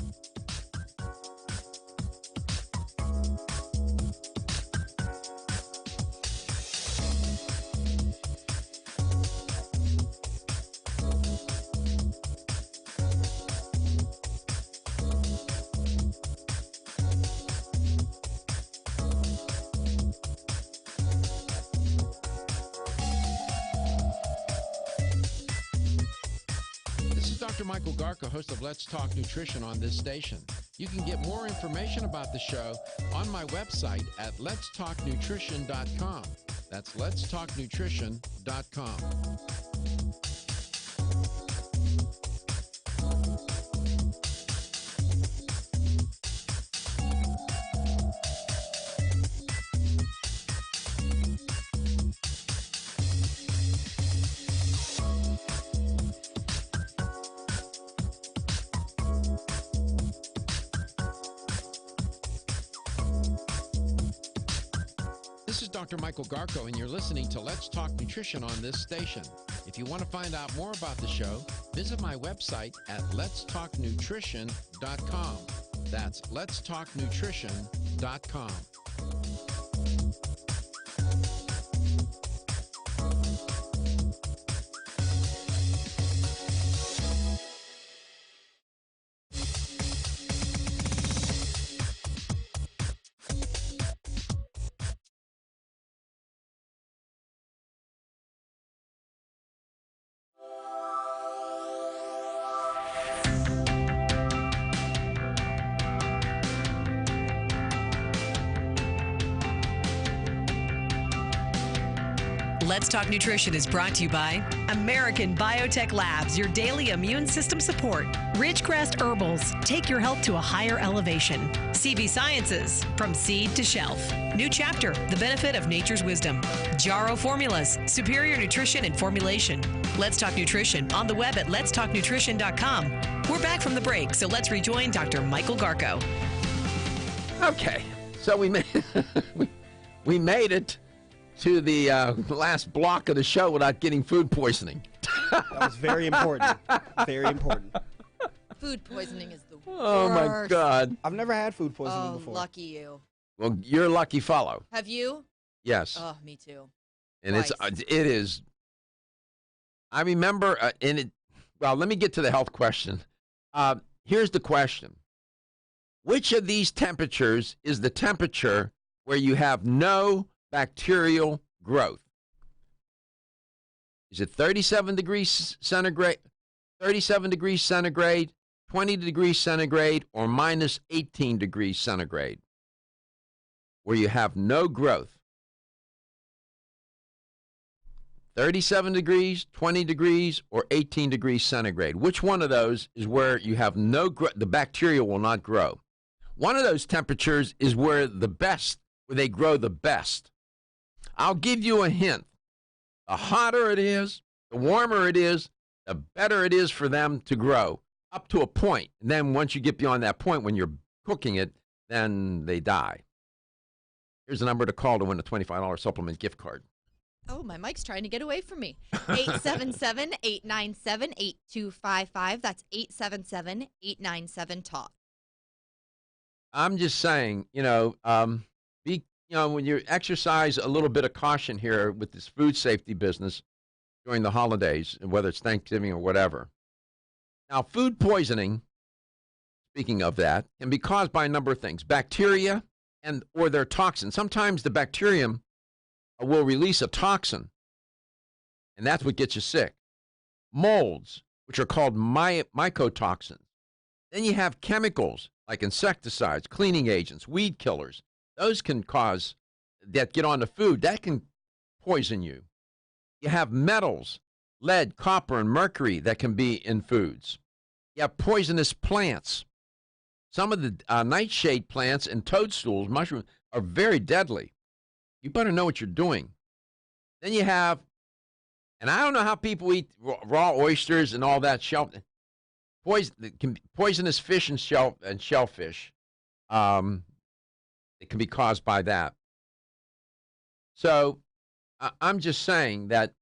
Dr. Michael Garka, host of Let's Talk Nutrition on this station. You can get more information about the show on my website at letstalknutrition.com. That's letstalknutrition.com. This is Dr. Michael Garko, and you're listening to Let's Talk Nutrition on this station. If you want to find out more about the show, visit my website at letstalknutrition.com. That's letstalknutrition.com. Let's Talk Nutrition is brought to you by American Biotech Labs, your daily immune system support. Ridgecrest Herbals, take your health to a higher elevation. CV Sciences, from seed to shelf. New Chapter, the benefit of nature's wisdom. Jarrow Formulas, superior nutrition and formulation. Let's Talk Nutrition on the web at letstalknutrition.com. We're back from the break, so let's rejoin Dr. Michael Garko. Okay, so we made it to the last block of the show without getting food poisoning. That was very important. Very important. Food poisoning is the worst. Oh, my God. I've never had food poisoning before. Lucky you. Well, you're a lucky fellow. Have you? Yes. Oh, me too. And Twice. it is. I remember, well, let me get to the health question. Here's the question. Which of these temperatures is the temperature where you have no bacterial growth? Is it 37 degrees centigrade, 37 degrees centigrade, 20 degrees centigrade, or minus 18 degrees centigrade, where you have no growth? 37 degrees, 20 degrees, or 18 degrees centigrade. Which one of those is where you have no growth? The bacteria will not grow. One of those temperatures is where they grow the best. I'll give you a hint. The hotter it is, the warmer it is, the better it is for them to grow, up to a point. And then once you get beyond that point, when you're cooking it, then they die. Here's a number to call to win a $25 supplement gift card. Oh, my mic's trying to get away from me. 877-897-8255. That's 877-897-TALK. I'm just saying, when you exercise a little bit of caution here with this food safety business during the holidays, whether it's Thanksgiving or whatever. Now, food poisoning, speaking of that, can be caused by a number of things. Bacteria or their toxins. Sometimes the bacterium will release a toxin, and that's what gets you sick. Molds, which are called mycotoxins. Then you have chemicals like insecticides, cleaning agents, weed killers. Those can cause, that get on the food, that can poison you. You have metals, lead, copper, and mercury that can be in foods. You have poisonous plants. Some of the nightshade plants and toadstools, mushrooms, are very deadly. You better know what you're doing. Then you have, and I don't know how people eat raw oysters and all that poisonous fish and shellfish. It can be caused by that. So I'm just saying that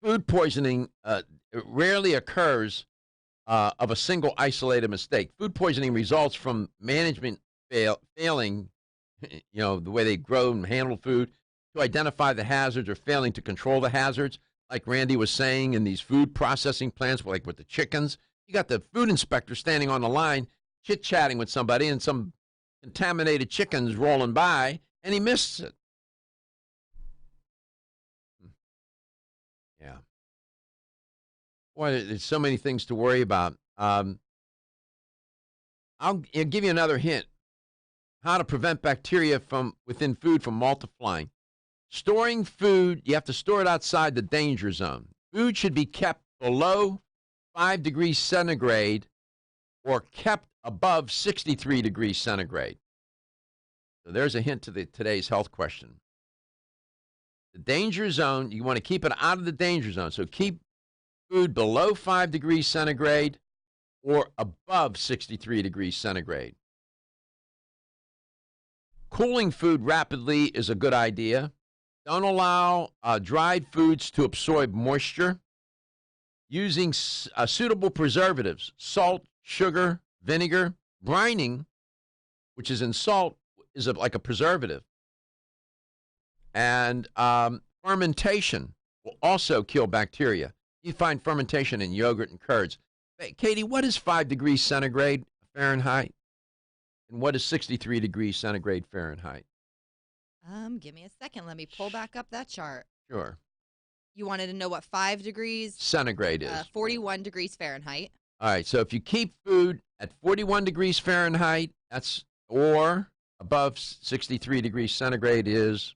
food poisoning rarely occurs of a single isolated mistake. Food poisoning results from management failing, the way they grow and handle food, to identify the hazards or failing to control the hazards. Like Randy was saying, in these food processing plants, like with the chickens, you got the food inspector standing on the line, chit-chatting with somebody, and some contaminated chickens rolling by, and he missed it. Yeah. Boy, there's so many things to worry about. I'll give you another hint. How to prevent bacteria from within food from multiplying. Storing food, you have to store it outside the danger zone. Food should be kept below 5 degrees centigrade or kept above 63 degrees centigrade. So there's a hint to today's health question. The danger zone, you want to keep it out of the danger zone. So keep food below 5 degrees centigrade or above 63 degrees centigrade. Cooling food rapidly is a good idea. Don't allow dried foods to absorb moisture. Using suitable preservatives, salt, sugar, vinegar. Brining, which is in salt, is like a preservative. And fermentation will also kill bacteria. You find fermentation in yogurt and curds. Hey, Katie, what is 5 degrees centigrade Fahrenheit? And what is 63 degrees centigrade Fahrenheit? Give me a second. Let me pull back up that chart. Sure. You wanted to know what 5 degrees centigrade is? 41 degrees Fahrenheit. All right, so if you keep food at 41 degrees Fahrenheit, or above 63 degrees centigrade is?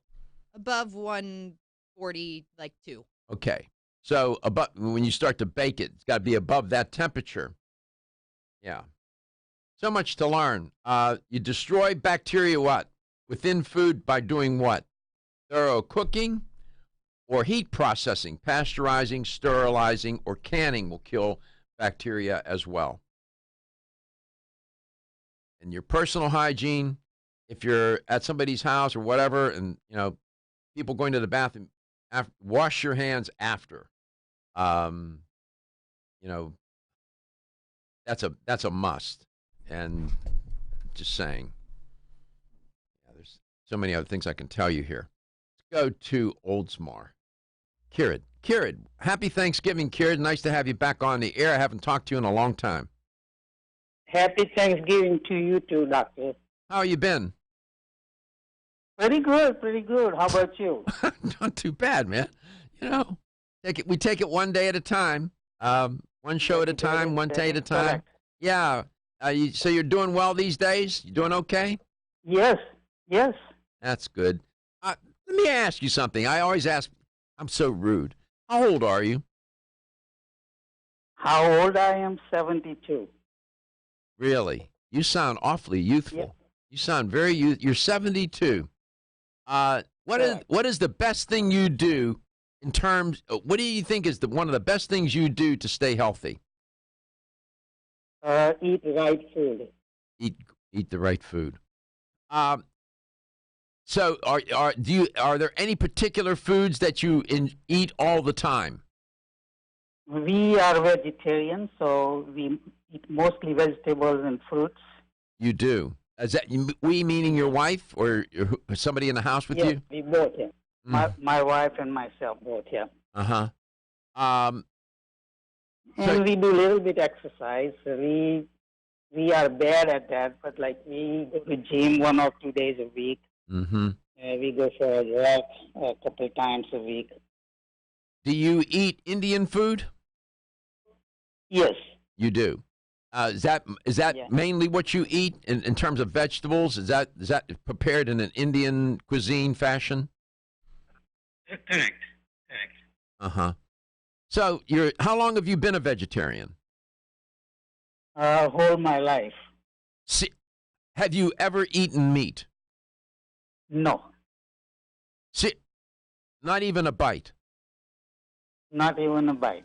Above 142. Okay. So when you start to bake it, it's got to be above that temperature. Yeah. So much to learn. You destroy bacteria what? Within food by doing what? Thorough cooking or heat processing. Pasteurizing, sterilizing, or canning will kill bacteria as well. And your personal hygiene, if you're at somebody's house or whatever, and people going to the bathroom, wash your hands after. That's a must. And just saying, there's so many other things I can tell you here. Let's go to Oldsmar. Kirid, happy Thanksgiving, Kirid. Nice to have you back on the air. I haven't talked to you in a long time. Happy Thanksgiving to you too, Doctor. How you been? Pretty good. How about you? Not too bad, man. We take it one day at a time, one show at a time, one day at a time. Correct. Yeah. So you're doing well these days? You doing okay? Yes. That's good. Let me ask you something. I always ask, I'm so rude. How old are you? How old I am? 72. Really? You sound awfully youthful. Yeah. You sound very youthful. You're 72. What is the best thing you do in terms, what do you think is one of the best things you do to stay healthy? Eat right food. Eat the right food. So are there any particular foods that you eat all the time? We are vegetarian, so we eat mostly vegetables and fruits. You do. Is that we meaning your wife or somebody in the house with you? We both, yeah. My wife and myself both, yeah. Uh-huh. And we do a little bit exercise. We are bad at that, but we go to gym 1 or 2 days a week. Mm-hmm. We go for a walk a couple times a week. Do you eat Indian food? Yes. You do. Is that mainly what you eat in terms of vegetables? Is that prepared in an Indian cuisine fashion? Correct. Uh-huh. So how long have you been a vegetarian? Whole my life. Have you ever eaten meat? No. Not even a bite? Not even a bite.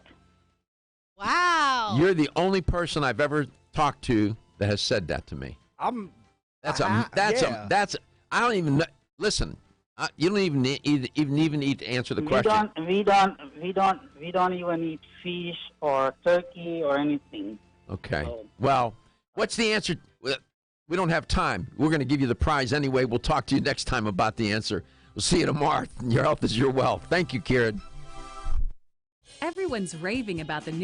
Wow. You're the only person I've ever talked to that has said that to me. I don't even know. Listen, you don't even need to answer the question. We don't even eat fish or turkey or anything. Okay. Well, what's the answer? We don't have time. We're going to give you the prize anyway. We'll talk to you next time about the answer. We'll see you tomorrow. Your health is your wealth. Thank you, Kieran. Everyone's raving about the new